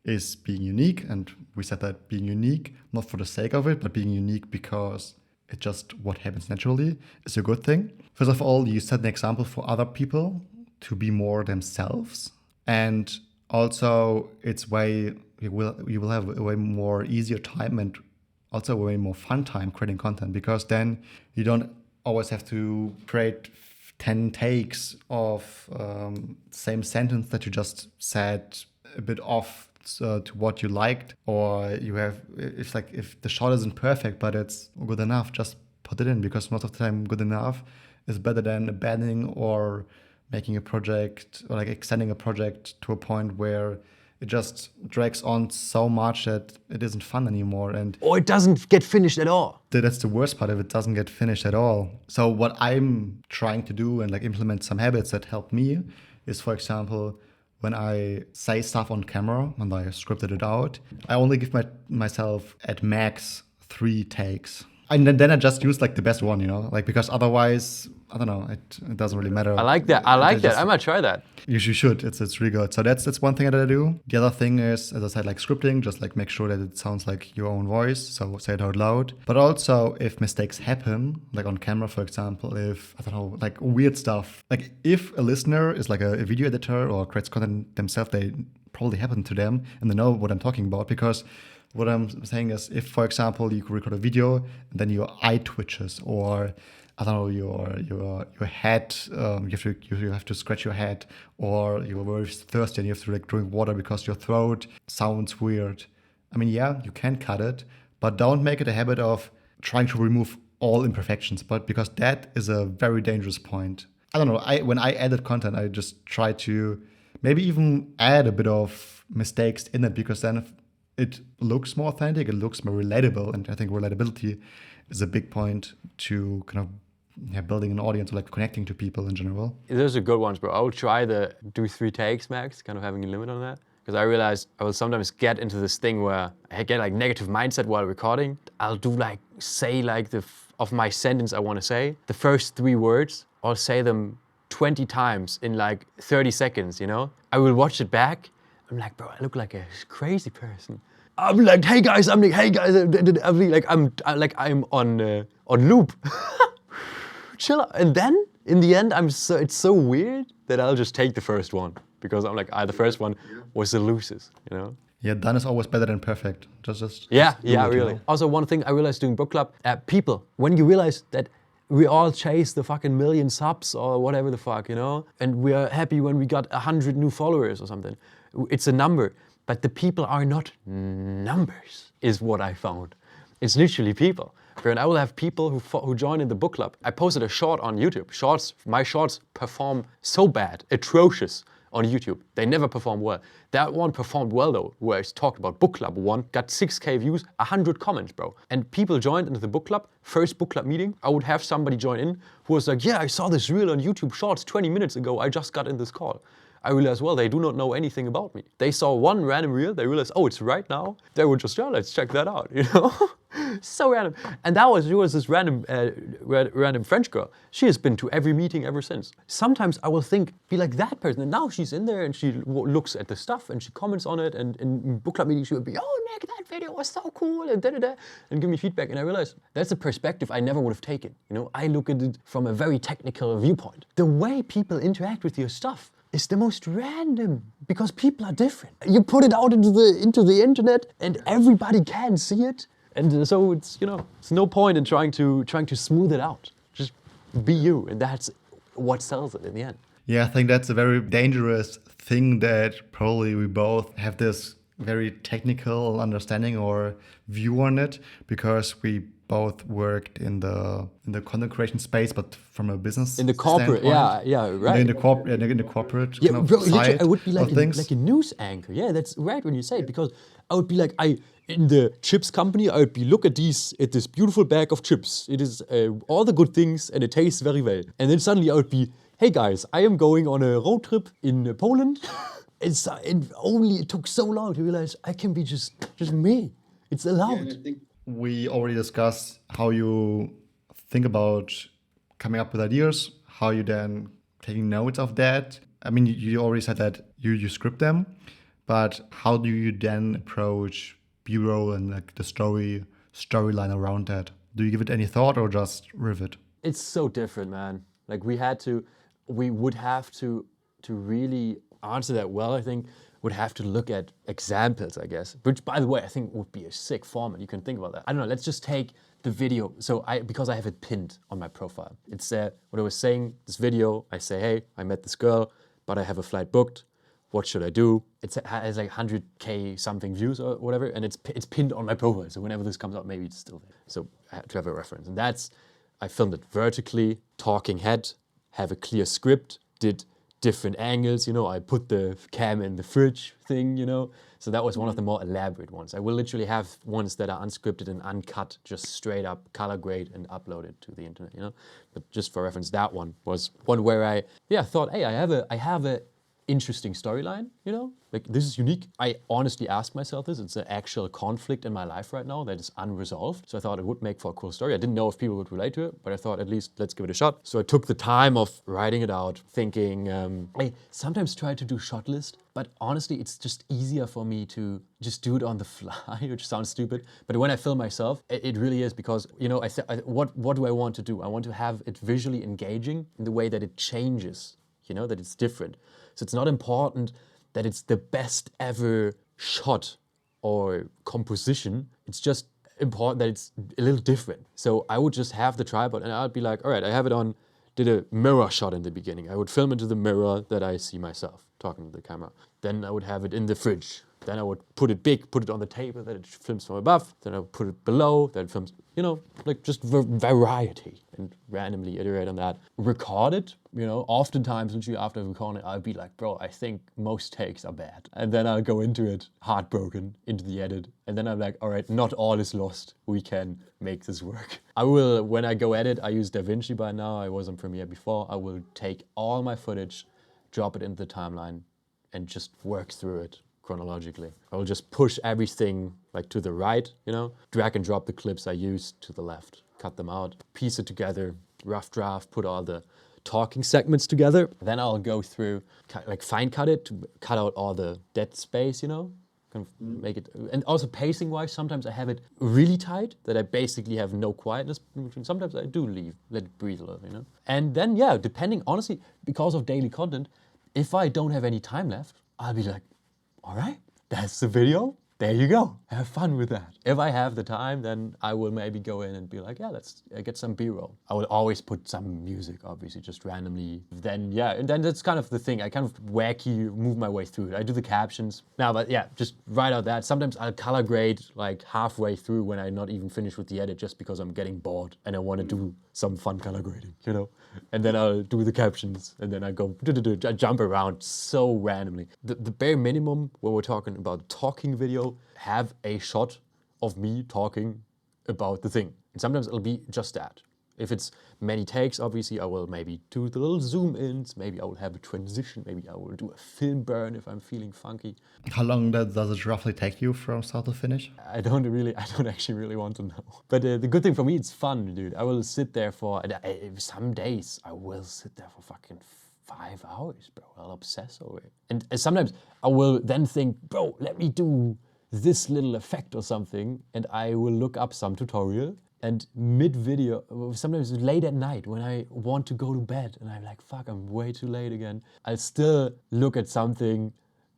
is being unique. And we said that being unique, not for the sake of it, but being unique because it's just what happens naturally, is a good thing. First of all, you set an example for other people to be more themselves. And also, you will have a way more easier time and also a way more fun time creating content, because then you don't always have to create 10 takes of same sentence that you just said a bit off to what you liked, or if the shot isn't perfect but it's good enough, just put it in, because most of the time good enough is better than abandoning or making a project or like extending a project to a point where it just drags on so much that it isn't fun anymore. Or it doesn't get finished at all. That's the worst part, if it doesn't get finished at all. So what I'm trying to do and like implement some habits that help me is, for example, when I say stuff on camera and I scripted it out, I only give myself at max 3 takes. And then I just use like the best one, you know, like, because otherwise, I don't know, it doesn't really matter. I like that. I might try that. You should. It's really good. So that's one thing that I do. The other thing is, as I said, like scripting, just like make sure that it sounds like your own voice. So say it out loud. But also, if mistakes happen, like on camera, for example, if, I don't know, like weird stuff, like if a listener is like a video editor or creates content themselves, they probably happen to them and they know what I'm talking about, because what I'm saying is, if, for example, you could record a video and then your eye twitches, or I don't know, your head, you have to scratch your head, or you're very thirsty and you have to like drink water because your throat sounds weird. I mean, yeah, you can cut it, but don't make it a habit of trying to remove all imperfections, but because that is a very dangerous point. I don't know, when I edit content, I just try to maybe even add a bit of mistakes in it, because then it looks more authentic, it looks more relatable, and I think relatability is a big point to kind of building an audience or like connecting to people in general. Those are good ones, bro. I will try the do 3 takes max, kind of having a limit on that. Because I realized I will sometimes get into this thing where I get like negative mindset while recording. I'll do like, say like of my sentence I want to say, the first 3 words, I'll say them 20 times in like 30 seconds, you know? I will watch it back. I'm like, bro, I look like a crazy person. I'm like, hey guys, I'm on loop. Chill out. And then in the end, it's so weird that I'll just take the first one, because I'm like, the first one was the loosest, you know? Yeah, done is always better than perfect. Yeah, really. You know? Also, one thing I realized doing book club, people, when you realize that we all chase the fucking 1 million subs or whatever the fuck, you know? And we are happy when we got 100 new followers or something. It's a number, but the people are not numbers, is what I found. It's literally people. And I will have people who join in the book club. I posted a short on YouTube. My shorts perform so bad, atrocious, on YouTube. They never perform well. That one performed well though, where I talked about book club one, got 6K views, 100 comments, bro. And people joined into the book club, first book club meeting. I would have somebody join in who was like, yeah, I saw this reel on YouTube Shorts 20 minutes ago. I just got in this call. I realized, well, they do not know anything about me. They saw one random reel, they realized, oh, it's right now. They were just, yeah, let's check that out, you know? So random. And that was this random French girl. She has been to every meeting ever since. Sometimes I will be like that person. And now she's in there and she looks at the stuff and she comments on it. And in book club meetings, she would be, oh, Nick, that video was so cool, and da-da-da, and give me feedback. And I realized that's a perspective I never would have taken. You know, I look at it from a very technical viewpoint. The way people interact with your stuff is the most random, because people are different. You put it out into the internet and everybody can see it. And so it's, you know, it's no point in trying to smooth it out. Just be you, and that's what sells it in the end. Yeah, I think that's a very dangerous thing, that probably we both have this very technical understanding or view on it, because we both worked in the content creation space, but from a business in the corporate, right. In the corporate kind of bro, side I would be like things. a news anchor. Yeah, that's right when you say it, because I would be like, in the chips company, I would be, look at this beautiful bag of chips. It is all the good things and it tastes very well. And then suddenly I would be, hey guys, I am going on a road trip in Poland. It took so long to realize I can be just me. It's allowed. Yeah, I think we already discussed how you think about coming up with ideas, how you then taking notes of that. I mean, you already said that you script them, but how do you then approach B-roll and like the storyline around that? Do you give it any thought or just riff it? It's so different, man. Like we would have to really answer that well, I think, would have to look at examples, I guess. Which, by the way, I think would be a sick format. You can think about that. I don't know, let's just take the video. So because I have it pinned on my profile. It's what I was saying, this video, I say, hey, I met this girl, but I have a flight booked. What should I do? It has like 100K something views or whatever, and it's pinned on my profile. So whenever this comes out, maybe it's still there. So I have to have a reference. And I filmed it vertically, talking head, have a clear script, did different angles, you know, I put the cam in the fridge thing, you know. So that was one of the more elaborate ones. I will literally have ones that are unscripted and uncut, just straight up color grade and upload it to the internet, you know. But just for reference, that one was one where I thought, hey, I have a interesting storyline, you know, like this is unique. I honestly asked myself this. It's an actual conflict in my life right now that is unresolved. So I thought it would make for a cool story. I didn't know if people would relate to it, but I thought at least let's give it a shot. So I took the time of writing it out, thinking, I sometimes try to do shot list, but honestly, it's just easier for me to just do it on the fly, which sounds stupid. But when I film myself, it really is, because, you know, what do I want to do? I want to have it visually engaging in the way that it changes, you know, that it's different. So it's not important that it's the best ever shot or composition. It's just important that it's a little different. So I would just have the tripod and I'd be like, all right, I have it on, did a mirror shot in the beginning. I would film into the mirror that I see myself talking to the camera. Then I would have it in the fridge. Then I would put it on the table that it films from above. Then I would put it below, that it films, you know, like just variety, and randomly iterate on that. Record it, you know, oftentimes literally after recording it, I'll be like, bro, I think most takes are bad. And then I'll go into it, heartbroken, into the edit. And then I'm like, all right, not all is lost. We can make this work. I will, when I go edit, I use DaVinci by now. I was on Premiere before. I will take all my footage, drop it into the timeline, and just work through it chronologically. I will just push everything like to the right, you know, drag and drop the clips I used to the left, cut them out, piece it together, rough draft, put all the talking segments together. Then I'll go through, like fine cut it to cut out all the dead space, you know, kind of make it, and also pacing wise, sometimes I have it really tight that I basically have no quietness in between. Sometimes I do let it breathe a little, you know. And then, yeah, depending, honestly, because of daily content, if I don't have any time left, I'll be like, all right, that's the video. There you go. Have fun with that. If I have the time, then I will maybe go in and be like, yeah, let's get some B-roll. I will always put some music, obviously, just randomly. Then, yeah, and then that's kind of the thing. I kind of wacky move my way through it. I do the captions. Now, but yeah, just write out that. Sometimes I'll color grade like halfway through when I'm not even finished with the edit, just because I'm getting bored and I want to do some fun color grading, you know? And then I'll do the captions, and then I go, I jump around so randomly. The bare minimum when we're talking about talking video, have a shot of me talking about the thing. And sometimes it'll be just that. If it's many takes, obviously, I will maybe do the little zoom ins, maybe I will have a transition, maybe I will do a film burn if I'm feeling funky. How long does it roughly take you from start to finish? I don't actually really want to know. But the good thing for me, it's fun, dude. I will sit there for, some days I will sit there for fucking 5 hours, bro. I'll obsess over it. And sometimes I will then think, bro, let me do this little effect or something, and I will look up some tutorial. And mid-video, sometimes late at night when I want to go to bed and I'm like, fuck, I'm way too late again, I'll still look at something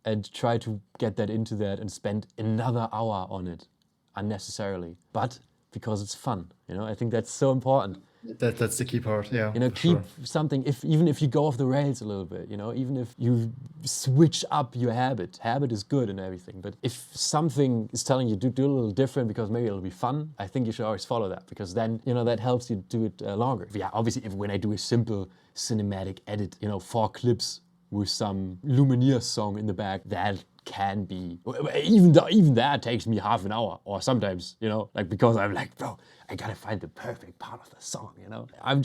and try to get that into that and spend another hour on it unnecessarily. But because it's fun, you know, I think that's so important. That's the key part, yeah. You know, keep something, even if you go off the rails a little bit, you know, even if you switch up your habit is good and everything. But if something is telling you to do a little different because maybe it'll be fun, I think you should always follow that, because then, you know, that helps you do it longer. Yeah, obviously, when I do a simple cinematic edit, you know, 4 clips with some Lumineers song in the back, that can be, even that takes me half an hour, or sometimes, you know, like, because I'm like, bro, I gotta find the perfect part of the song, you know. I'm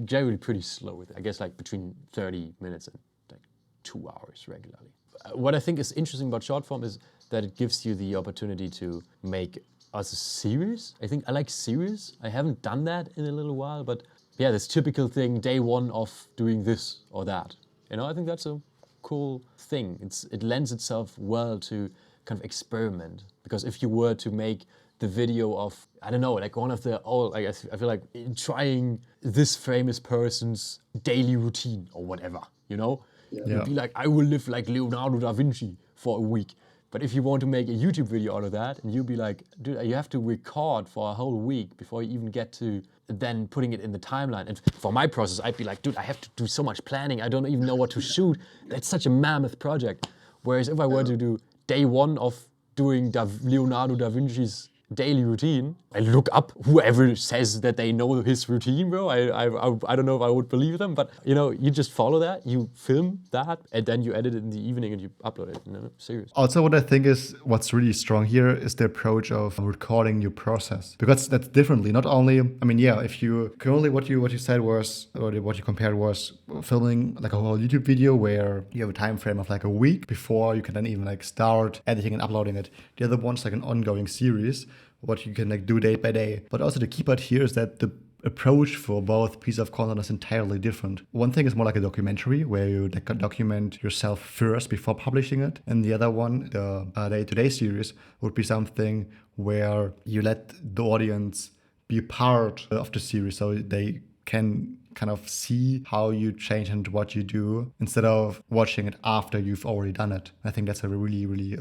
generally pretty slow with it. I guess like between 30 minutes and like 2 hours regularly. What I think is interesting about short form is that it gives you the opportunity to make us a series. I think I like series. I haven't done that in a little while, but yeah, this typical thing, day one of doing this or that. You know, I think that's a cool thing. It lends itself well to kind of experiment, because if you were to make the video of, I don't know, like one of the old, I feel like trying this famous person's daily routine or whatever, you know? Yeah. You'd be like, I will live like Leonardo da Vinci for a week. But if you want to make a YouTube video out of that, and you'd be like, dude, you have to record for a whole week before you even get to then putting it in the timeline. And for my process, I'd be like, dude, I have to do so much planning. I don't even know what to shoot. That's such a mammoth project. Whereas if I were to do day one of doing Leonardo da Vinci's daily routine, I look up whoever says that they know his routine, bro. I don't know if I would believe them, but you know, you just follow that, you film that, and then you edit it in the evening and you upload it. You know, serious. Also, what I think is what's really strong here is the approach of recording your process, because that's differently. Not only, I mean, yeah, if you currently what you said was, or what you compared was filming like a whole YouTube video where you have a time frame of like a week before you can then even like start editing and uploading it. The other one's like an ongoing series, what you can like do day by day. But also the key part here is that the approach for both pieces of content is entirely different. One thing is more like a documentary where you like document yourself first before publishing it. And the other one, the day-to-day series, would be something where you let the audience be a part of the series, so they can kind of see how you change and what you do instead of watching it after you've already done it. I think that's a really, really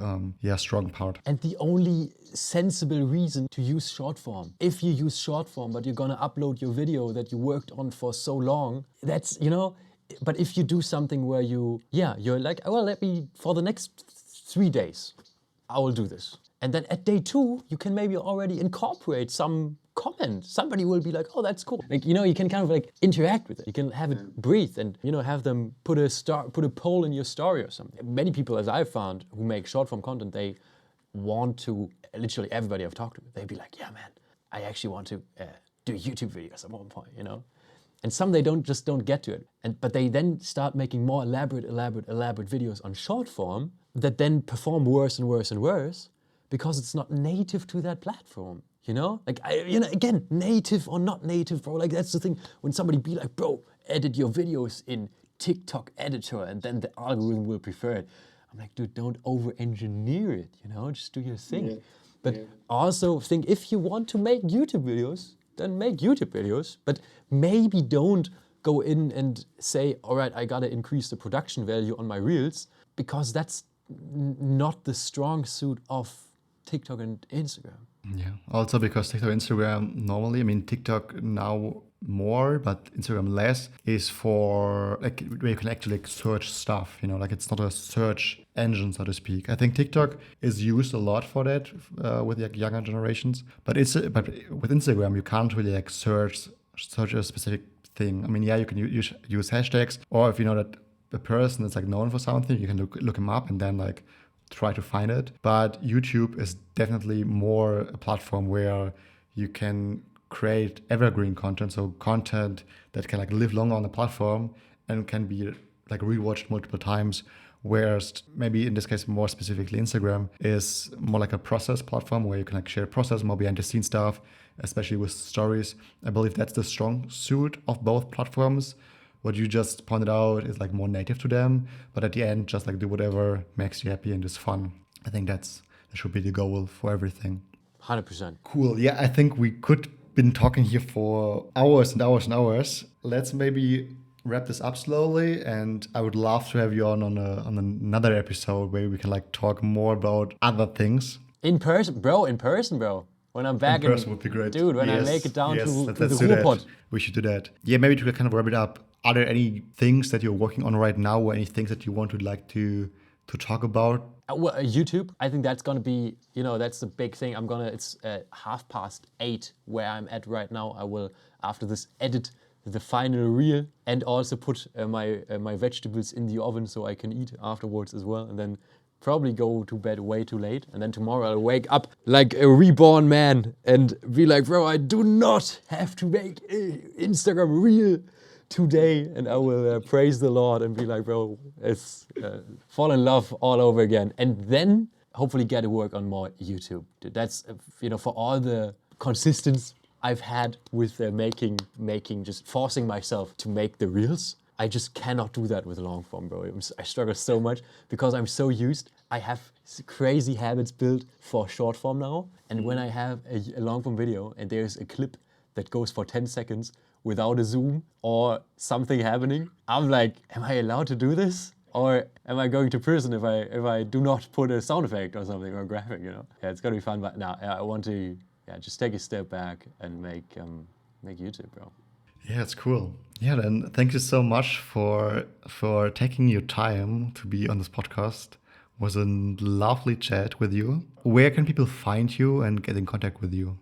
strong part. And the only sensible reason to use short form, if you use short form but you're gonna upload your video that you worked on for so long, that's, you know, but if you do something where you're like, well, let me, for the next 3 days, I will do this. And then at day 2, you can maybe already incorporate some comment. Somebody will be like, oh, that's cool. Like, you know, you can kind of like interact with it. You can have it breathe and, you know, have them put a poll in your story or something. Many people, as I've found, who make short form content, they want to, literally everybody I've talked to, they'd be like, yeah, man, I actually want to do YouTube videos at one point, you know? And some they don't get to it. But they then start making more elaborate videos on short form that then perform worse and worse and worse because it's not native to that platform. You know, like, again, native or not native, bro. Like, that's the thing. When somebody be like, bro, edit your videos in TikTok editor and then the algorithm will prefer it. I'm like, dude, don't over-engineer it, you know, just do your thing. Yeah. But also think, if you want to make YouTube videos, then make YouTube videos, but maybe don't go in and say, all right, I gotta increase the production value on my reels, because that's not the strong suit of TikTok and Instagram. Yeah. Also because TikTok, Instagram normally, I mean TikTok now more, but Instagram less, is for like where you can actually like search stuff, you know, like it's not a search engine, so to speak. I think TikTok is used a lot for that with like younger generations, but with Instagram you can't really like search search a specific thing. I mean, yeah, you can use hashtags, or if you know that a person is like known for something, you can look him up and then like try to find it. But YouTube is definitely more a platform where you can create evergreen content, so content that can like live longer on the platform and can be like rewatched multiple times. Whereas maybe in this case, more specifically, Instagram is more like a process platform where you can like share process, more behind the scenes stuff, especially with stories. I believe that's the strong suit of both platforms. What you just pointed out is like more native to them, but at the end, just like do whatever makes you happy and is fun. I think that should be the goal for everything. 100%. Cool. Yeah, I think we could been talking here for hours and hours and hours. Let's maybe wrap this up slowly, and I would love to have you on another episode where we can like talk more about other things. In person, bro. When I'm back in person would be great. Dude, when yes, I make it down yes, to let's the do that. Ruhrpott. We should do that. Yeah, maybe to kind of wrap it up. Are there any things that you're working on right now, or any things that you want to like to talk about? Well, YouTube. I think that's gonna be, that's the big thing. It's 8:30 where I'm at right now. I will, after this, edit the final reel and also put my vegetables in the oven so I can eat afterwards as well, and then probably go to bed way too late, and then tomorrow I'll wake up like a reborn man and be like, bro, I do not have to make an Instagram reel today, and I will praise the Lord and be like, bro, it's fall in love all over again, and then hopefully get to work on more YouTube. That's for all the consistency I've had with making, just forcing myself to make the reels. I just cannot do that with long form, bro. I struggle so much because I'm so used. I have crazy habits built for short form now. And when I have a long form video and there's a clip that goes for 10 seconds without a zoom or something happening, I'm like, am I allowed to do this? Or am I going to prison if I do not put a sound effect or something or graphic, Yeah, it's gonna be fun, but now I want to just take a step back and make YouTube, bro. Yeah, it's cool. Yeah, then thank you so much for taking your time to be on this podcast. It was a lovely chat with you. Where can people find you and get in contact with you?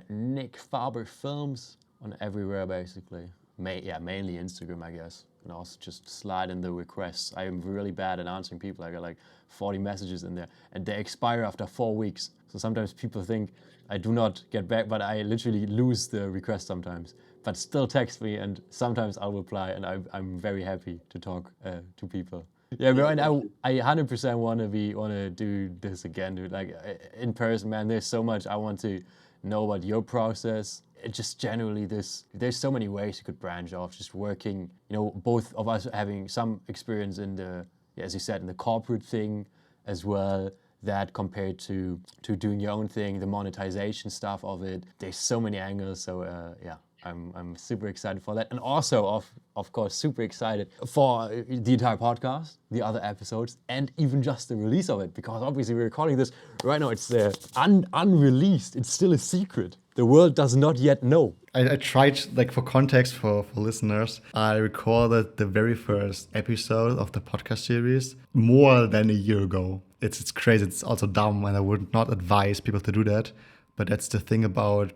Nick Faber Films on everywhere, basically. Mainly Instagram, I guess. And also just slide in the requests. I am really bad at answering people. I got like 40 messages in there, and they expire after 4 weeks. So sometimes people think I do not get back, but I literally lose the request sometimes. But still text me, and sometimes I'll reply, and I'm very happy to talk to people. Yeah, bro, and I 100% want to do this again, dude. Like in person, man. There's so much I want to know about your process. Just generally, there's so many ways you could branch off. Just working, both of us having some experience in the, as you said, in the corporate thing as well. That compared to doing your own thing, the monetization stuff of it. There's so many angles. So I'm super excited for that, and also of course super excited for the entire podcast, the other episodes, and even just the release of it, because obviously we're recording this right now. It's unreleased. It's still a secret. The world does not yet know. I tried, like, for context for listeners, I recorded the very first episode of the podcast series more than a year ago. It's crazy. It's also dumb, and I would not advise people to do that. But that's the thing about,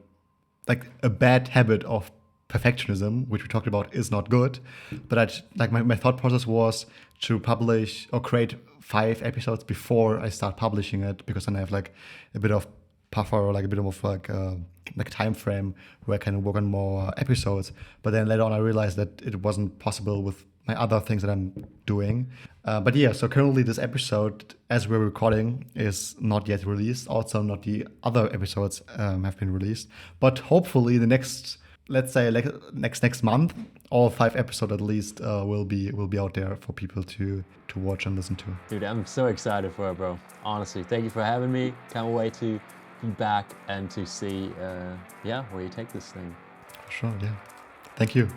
like, a bad habit of perfectionism, which we talked about, is not good. But my thought process was to publish or create 5 episodes before I start publishing it, because then I have like a bit of buffer, or like a bit of like time frame where I can work on more episodes. But then later on I realized that it wasn't possible with my other things that I'm doing. But yeah, so currently this episode, as we're recording, is not yet released. Also, not the other episodes have been released. But hopefully the next, let's say, like next month, all 5 episodes at least will be out there for people to watch and listen to. Dude, I'm so excited for it, bro. Honestly, thank you for having me. Can't wait to be back and to see where you take this thing. For sure, yeah. Thank you.